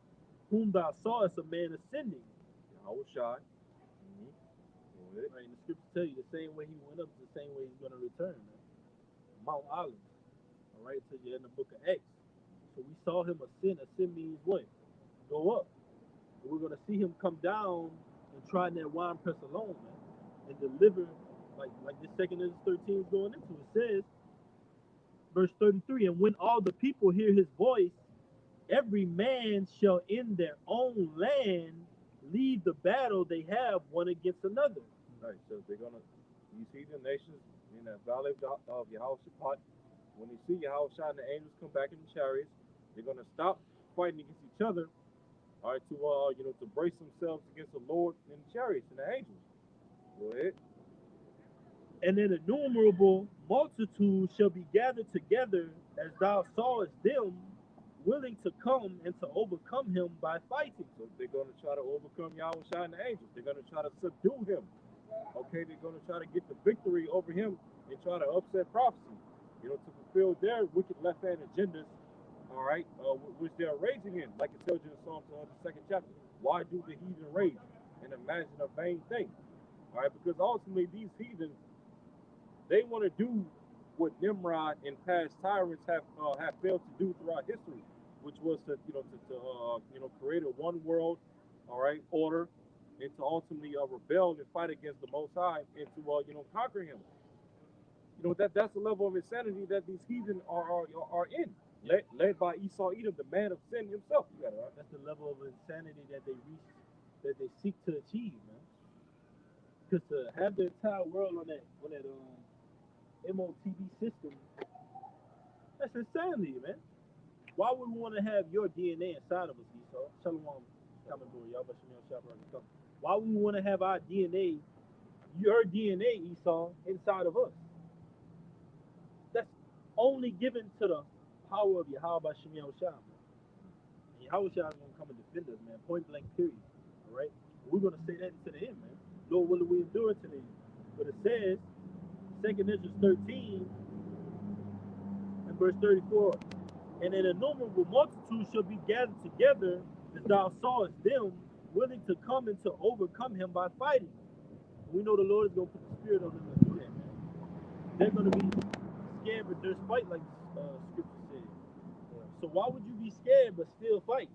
whom thou sawest a man ascending. Yahweh Shai. Go ahead. Right, and the scriptures tell you the same way he went up is the same way he's going to return. Man. Mount Olives. All right, tell you in the book of Acts. So we saw him ascend. Ascend means what? Go up. And we're going to see him come down and try that wine press alone, man, and deliver like this second Ezra 13 is going into. It says, verse 33, and when all the people hear his voice, every man shall in their own land leave the battle they have one against another. Right, so they're gonna, you see the nations in the valley of Yehoshaphat. When they see Yahushua and the angels come back in the chariots, they're gonna stop fighting against each other. All right, to brace themselves against the Lord and the chariots and the angels. Go ahead. And an innumerable multitude shall be gathered together, as thou sawest them, willing to come and to overcome him by fighting. So they're gonna try to overcome Yahushua and the angels. They're gonna try to subdue him. Okay, they're gonna try to get the victory over him and try to upset prophecy. To fulfill their wicked left-hand agendas. All right, which they're raging in, like it tells you in Psalms the 2nd chapter. Why do the heathen rage and imagine a vain thing? All right, because ultimately these heathens, they want to do what Nimrod and past tyrants have failed to do throughout history, which was to create a one world, all right, order, and to ultimately rebel and fight against the Most High and to conquer him. That's the level of insanity that these heathen are in, led by Esau Edom, the man of sin himself. You got it right. That's the level of insanity that they reach, that they seek to achieve, man. Because to have the entire world on that MOTB system, that's insanity, man. Why would we want to have your DNA inside of us, Esau? Shalom, coming boy, y'all, but come. Why would we want to have our DNA, your DNA, Esau, inside of us? That's only given to the power of Yahweh Shem Yahushua, man. And Yahushua is going to come and defend us, man. Point blank, period. All right? We're going to say that to the end, man. Lord, will we endure to the end? But it says, 2nd Ezra 13 and verse 34, and an innumerable multitude shall be gathered together, as thou sawest them, willing to come and to overcome him by fighting. We know the Lord is going to put the spirit on them to do that, man. They're going to be scared, but there's fight, like scripture said. So why would you be scared but still fight?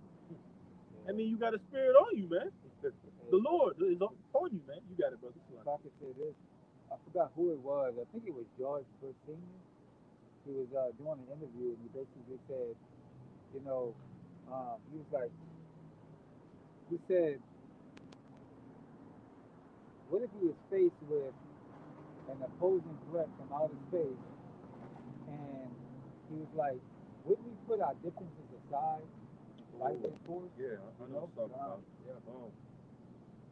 I mean, you got a spirit on you, man. The Lord is upon you, man. You got it, brother. If I could say this, I forgot who it was. I think it was George Bush Sr. He was doing an interview, and he basically said, he was like, he said, what if he was faced with an opposing threat from outer space, and he was like, wouldn't we put our differences aside and fight their force? Yeah, I know what you're talking about. Yeah. I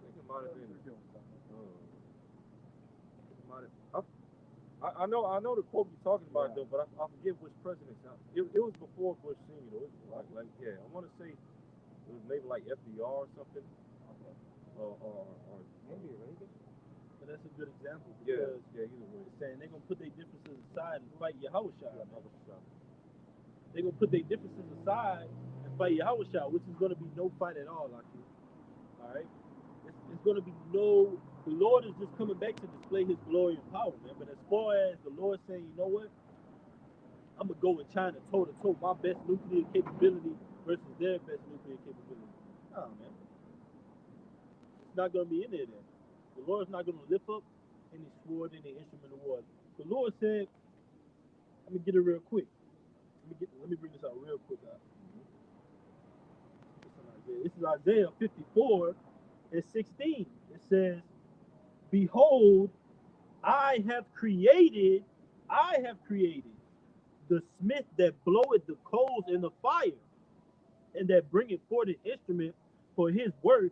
think it might have been. I know the quote you're talking about, though, but I forget which president. It was before Bush Senior. It was I want to say it was maybe like FDR or something, or Maybe Reagan. But that's a good example, yeah, because either way. it's saying they're going to put their differences aside and fight Yahushua. They're going to put their differences aside and fight Yahushua, which is going to be no fight at all, like you. All right? It's going to be no. The Lord is just coming back to display his glory and power, man. But as far as the Lord saying, you know what? I'm going to go with China toe to toe, my best nuclear capability versus their best nuclear capability. Nah, man. It's not going to be in there then. The Lord's not going to lift up any sword, any instrument of war. The Lord said, let me get it real quick. Let me bring this out real quick. This is Isaiah 54 and 16, it says, behold, I have created the smith that bloweth the coals in the fire, and that bringeth forth an instrument for his work.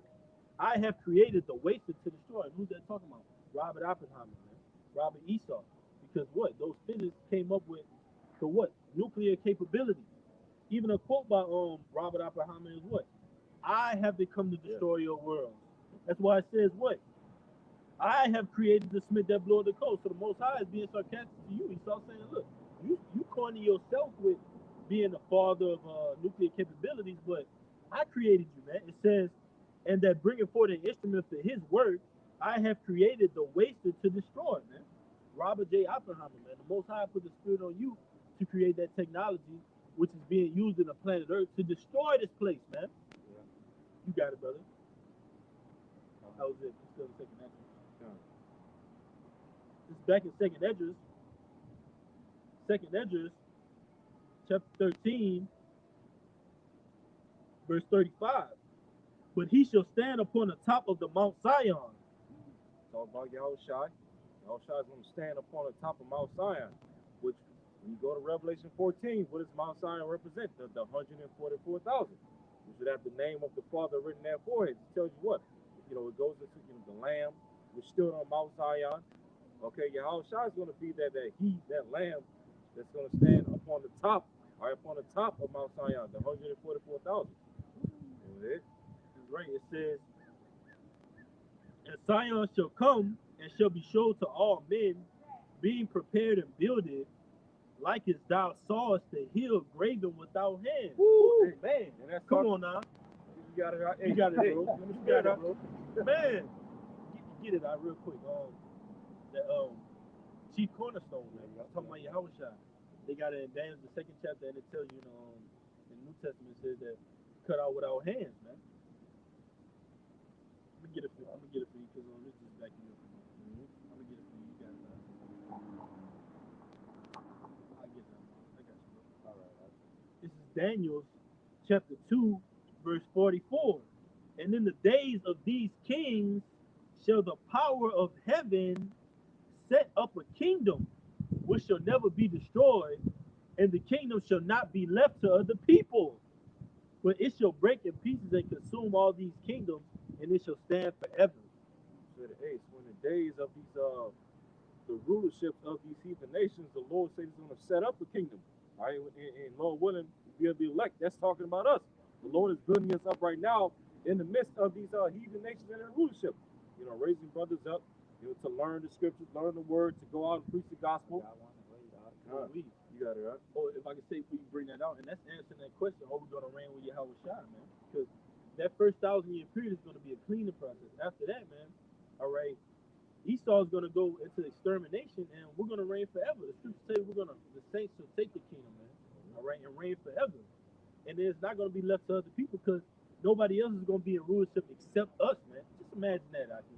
I have created the waster to destroy. And who's that talking about? Robert Oppenheimer, man. Robert Esau. Because what? Those physics came up with the what? Nuclear capability. Even a quote by Robert Oppenheimer is what? I have become to destroy your world. That's why it says what? I have created the smith that blow the coast. So the Most High is being sarcastic to you. He's all saying, look, you corner yourself with being the father of nuclear capabilities, but I created you, man. It says, and that bringing forth an instrument for his work, I have created the waster to destroy, man. Robert J. Oppenheimer, man. The Most High put the spirit on you to create that technology, which is being used in the planet Earth to destroy this place, man. Yeah. You got it, brother. How was it? Still the second answer. It's back in Second Esdras, chapter 13, verse 35. But he shall stand upon the top of the Mount Zion. Talk about Yahushua. Yahushua is going to stand upon the top of Mount Zion, which, when you go to Revelation 14, what does Mount Zion represent? The 144,000. You should have the name of the Father written there for it. It tells you what? It goes into the Lamb, which stood on Mount Zion. Okay, Yahushua is going to be that Lamb that's going to stand upon the top, upon the top of Mount Zion, the 144,000. That's right. It says, and Zion shall come and shall be showed to all men, being prepared and builded, like as thou sawest the hill graven without hands. Woo! Hey, man, And that's come on now. You got it right. You got it, bro. You You got it, bro. Man, get it out real quick. The chief cornerstone, man. I'm talking about Yahushua. They got it in Daniel, the second chapter, and it tells you, in the New Testament, it says that cut out without hands, man. I'm gonna get it for you because this is back in your. I'm gonna get it for you. You got it, man. I get that, man. I got you, bro. All right. This is Daniel, chapter 2, verse 44. And in the days of these kings shall the power of heaven set up a kingdom which shall never be destroyed, and the kingdom shall not be left to other people, but it shall break in pieces and consume all these kingdoms, and it shall stand forever. So the eighth, when the days of these the rulerships of these heathen nations, the Lord says he's going to set up a kingdom. All right, and Lord willing, we'll be elect. That's talking about us. The Lord is building us up right now in the midst of these heathen nations and their rulership. Raising brothers up, to learn the scriptures, learn the word, to go out and preach the gospel. You got it, right? Or if I could say, before you bring that out, and that's answering that question, are we going to reign with Yahushua, man? Because that first 1,000-year period is going to be a cleaning process. After that, man, all right, Esau is going to go into extermination, and we're going to reign forever. The scriptures say the saints shall take the kingdom, man, all right, and reign forever. And then it's not going to be left to other people because nobody else is going to be in rulership except us, man. Just imagine that out here.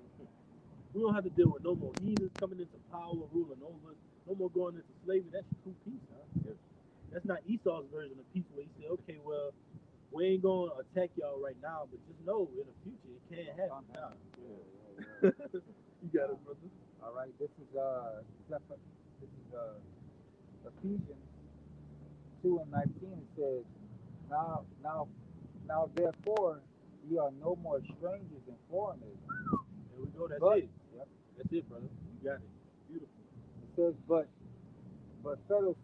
We don't have to deal with no more heathens coming into power, ruling over us. No more going into slavery. That's true peace, huh? Yeah. That's not Esau's version of peace where he said, okay, well, we ain't going to attack y'all right now, but just know in the future it can't happen now. You got it, brother. All right, this is Ephesians 2:19. It says, now therefore ye are no more strangers and foreigners. There we go. That's it. Yep. That's it, brother. You got it. Beautiful. It says, but fellow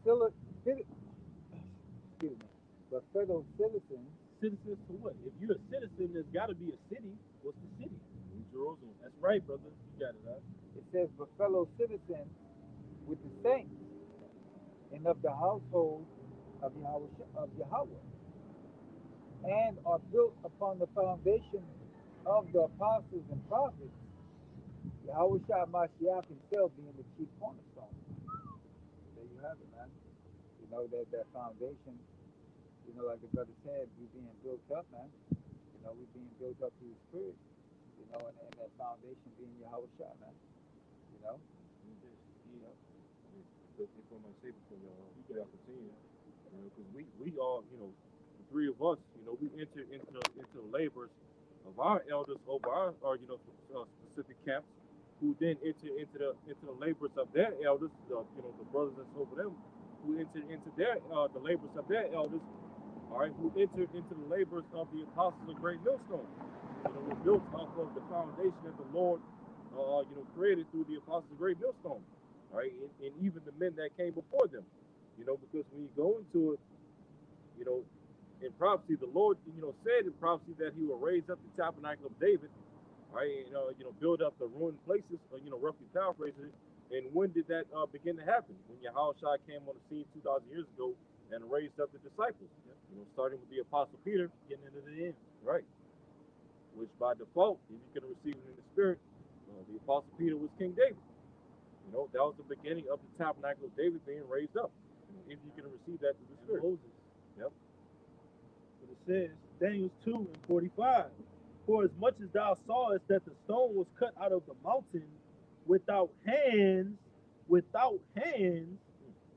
citizens. Citizens for what? If you're a citizen, there's got to be a city. What's the city? New Jerusalem. That's right, brother. You got it, huh? It says, but fellow citizens with the saints and of the household of Yahweh, and are built upon the foundation of the apostles and prophets, Yahushua Mashiach himself being the chief cornerstone. There you have it, man. That foundation, like the brother said, we being built up, man. We being built up through the Spirit, and that foundation being Yahushua, man. That's what I'm say before y'all continue. Because we all, the three of us, we enter into labors of our elders over our specific camps, who then enter into the labors of their elders, the brothers that's over them, who entered into their the labors of their elders, all right, who entered into the labors of the apostles of Great Millstone. Were built off of the foundation that the Lord, created through the apostles of Great Millstone, all right, and even the men that came before them, because when you go into it, you know, in prophecy, the Lord, said in prophecy that He will raise up the tabernacle of David, all right, build up the ruined places, roughly paraphrasing it. And when did that begin to happen? When Yahushua came on the scene 2,000 years ago and raised up the disciples, starting with the apostle Peter, getting into the end, right? Which by default, if you can receive it in the spirit, the apostle Peter was King David. That was the beginning of the tabernacle of David being raised up. If you can receive that through the spirit. Moses. Yep. But it says, Daniel 2:45. For as much as thou sawest that the stone was cut out of the mountain without hands,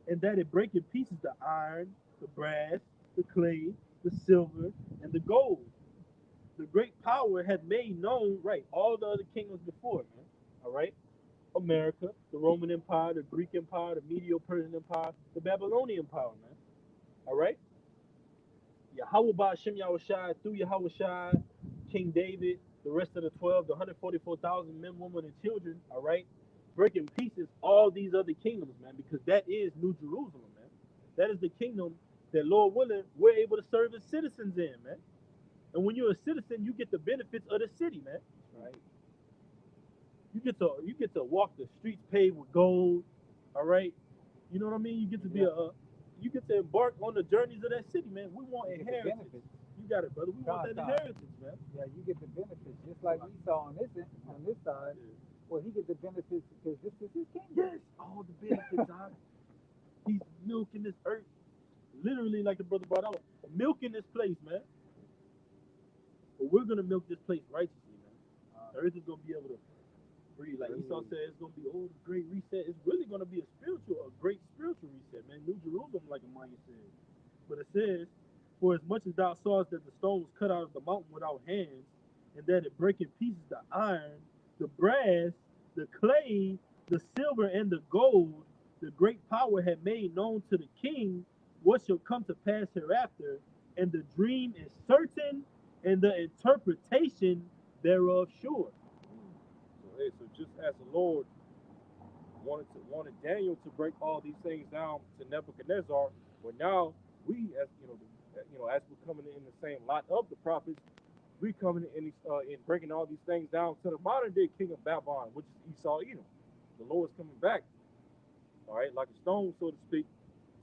and that it break in pieces the iron, the brass, the clay, the silver, and the gold. The great power had made known, right, all the other kingdoms before, man. All right? America, the Roman Empire, the Greek Empire, the Medo-Persian Empire, the Babylonian Empire, man. All right? Yahweh Ba'ashem Yahushai, through Yahushai, King David, the rest of the 12, the 144,000 men, women, and children, all right? Breaking pieces all these other kingdoms, man, because that is New Jerusalem, man. That is the kingdom that, Lord willing, we're able to serve as citizens in, man. And when you're a citizen, you get the benefits of the city, man. Right? You get to walk the streets paved with gold, all right? You know what I mean? You get to you get to embark on the journeys of that city, man. We want inheritance. You got it, brother. We want that inheritance, man. Yeah, you get the benefits, just like Esau on this side. Well, he gets the benefits because this is his kingdom. Yes, all the benefits. He's milking this earth, literally, like the brother brought out, milking this place, man. But we're gonna milk this place righteously, man. The earth is gonna be able to breathe. Like Esau said, it's gonna be the great reset. It's really gonna be a great spiritual reset, man. New Jerusalem, like Amaya said. But it says, for as much as thou sawest that the stone was cut out of the mountain without hands, and that it break in pieces the iron, the brass, the clay, the silver, and the gold, the great power had made known to the king what shall come to pass hereafter, and the dream is certain, and the interpretation thereof sure. So just as the Lord wanted Daniel to break all these things down to Nebuchadnezzar, but now we, as as we're coming in the same lot of the prophets, we coming in breaking all these things down to the modern day king of Babylon, which is Esau Edom. The Lord's coming back, all right, like a stone, so to speak,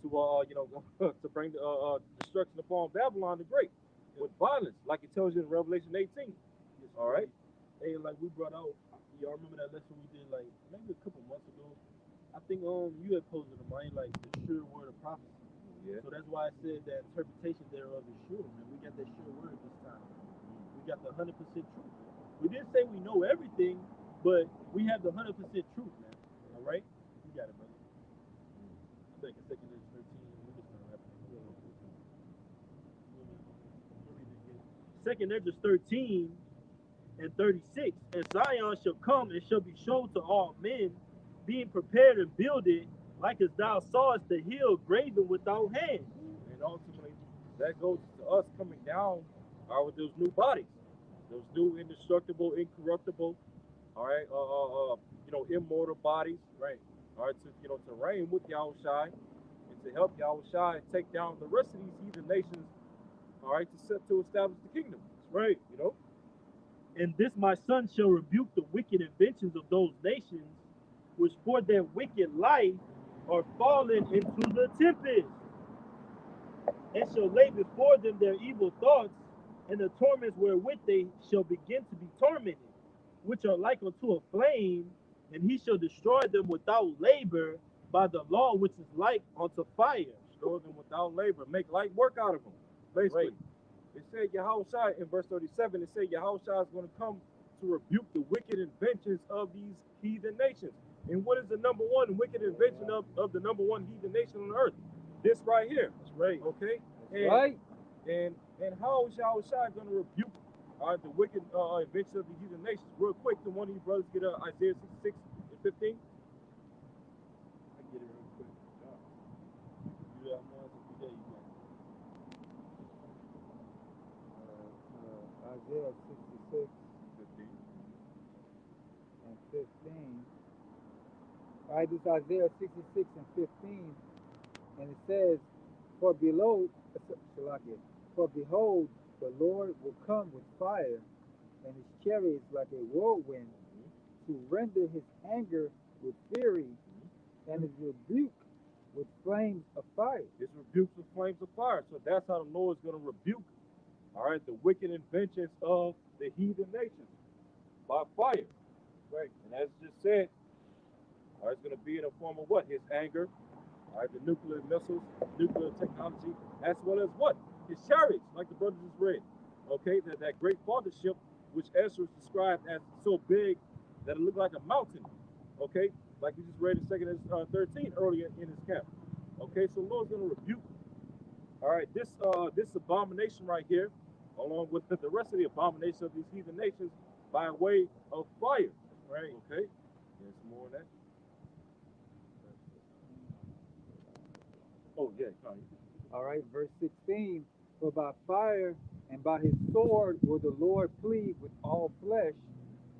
to to bring the destruction upon Babylon the Great with violence, like it tells you in Revelation 18. Yes, all right. Hey, like we brought out, y'all remember that lesson we did like maybe a couple months ago? I think you had posted to mine like the sure word of prophecy. Yeah. So that's why I said that interpretation thereof is sure, man. We got that sure word this time. We got the 100% truth. We didn't say we know everything, but we have the 100% truth, man. All right? You got it, brother. I'm back in 2 Corinthians 13. We just gonna wrap it up. 2 Corinthians 13 and 36. And Zion shall come and shall be shown to all men, being prepared and builded, like as thou sawest the hill graven without hands. And ultimately, that goes to us coming down with those new bodies, those new indestructible, incorruptible, all right, immortal bodies, right? All right, to reign with Yahushai and to help Yahushai take down the rest of these heathen nations, all right, to establish the kingdom, right? And this my son shall rebuke the wicked inventions of those nations, which for their wicked life are fallen into the tempest, and shall lay before them their evil thoughts, and the torments wherewith they shall begin to be tormented, which are like unto a flame, and he shall destroy them without labor by the law which is like unto fire. Destroy them without labor, make light work out of them. Basically, right. It said Yahushua in verse 37, it said Yahushua is going to come to rebuke the wicked inventions of these heathen nations. And what is the number one wicked invention of the number one heathen nation on earth? This right here. That's right. Okay? That's right. And how is Yahushua going to rebuke All right, the wicked invention of the heathen nations. Real quick, can one of you brothers get Isaiah 66 and 15? I get it real quick. You got more than today, you got. Isaiah 66 15. and 15. All right, this is Isaiah 66 and 15. And it says, For below, for behold, the Lord will come with fire, and his chariots like a whirlwind, to render his anger with fury, and his rebuke with flames of fire. His rebukes with flames of fire. So that's how the Lord is going to rebuke, all right, the wicked inventions of the heathen nations by fire. Right. And as just said, all right, it's going to be in the form of what? His anger, all right, the nuclear missiles, nuclear technology, as well as what? His chariots, like the brother just read. Okay, that great fathership, which Ezra described as so big that it looked like a mountain. Okay, like we just read in 2 13 earlier in his camp. Okay, so the Lord's going to rebuke, all right, this abomination right here, along with the rest of the abominations of these heathen nations by way of fire. Right. Okay. There's more of that. Oh, yeah. All right, verse 16. For by fire and by his sword will the Lord plead with all flesh,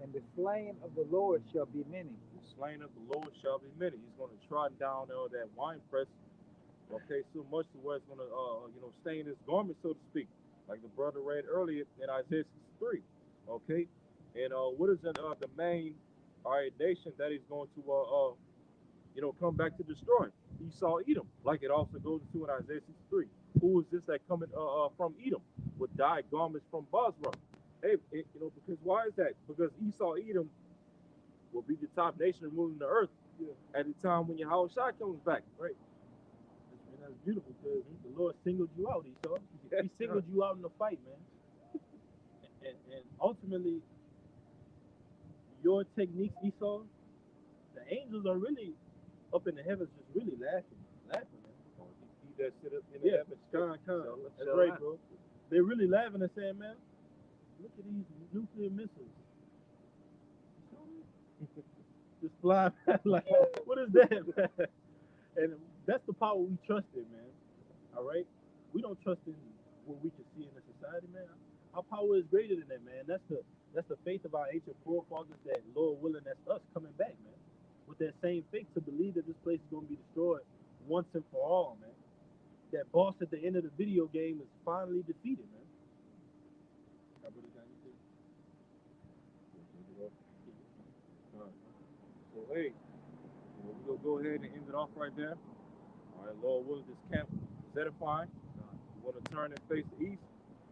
and the slain of the Lord shall be many. The slain of the Lord shall be many. He's going to trot down that wine press, okay, so much to where it's going to, stain his garment, so to speak, like the brother read earlier in Isaiah 63. Okay, and what is the main, all right, nation that he's going to, come back to destroy? Esau, Edom, like it also goes into in Isaiah 63. Who is this that coming from Edom with dyed garments from Basra? Hey, because why is that? Because Esau, Edom will be the top nation ruling the earth at the time when Yahushua comes back. Right. And that's beautiful because the Lord singled you out, Esau. Yes, he singled you out in the fight, man. and ultimately, your techniques, Esau, the angels are really up in the heavens just really laughing, man. He that sit up in the heavens. That's right, bro. They're really laughing and saying, man, look at these nuclear missiles. Just fly like, what is that, man? And that's the power we trust in, man. All right? We don't trust in what we can see in the society, man. Our power is greater than that, man. That's the faith of our ancient forefathers that, Lord willing, that's us coming back, man. With that same faith to believe that this place is going to be destroyed once and for all, man. That boss at the end of the video game is finally defeated, man. So, hey, we're going to go ahead and end it off right there. All right, Lord willing, this camp is edifying. We want to turn and face the east.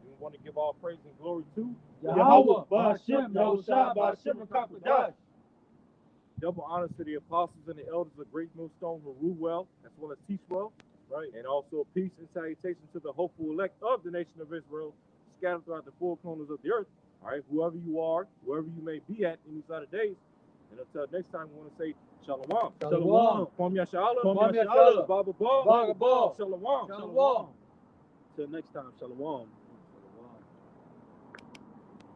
We want to give all praise and glory to Yahweh, Ba'ashem, Yahushua, Ba'ashem, and Kakadash. Double honors to the apostles and the elders of Great Millstone who rule well as well as teach well. Right. And also peace and salutation to the hopeful elect of the nation of Israel, scattered throughout the four corners of the earth. All right, whoever you are, wherever you may be at in these latter days. And until next time, we want to say Shalom. Shalom. Kwam Yashala. Kwam Yashala. Baba Ba. Baba Ba. Shalom. Shalom. Till next time, Shalom.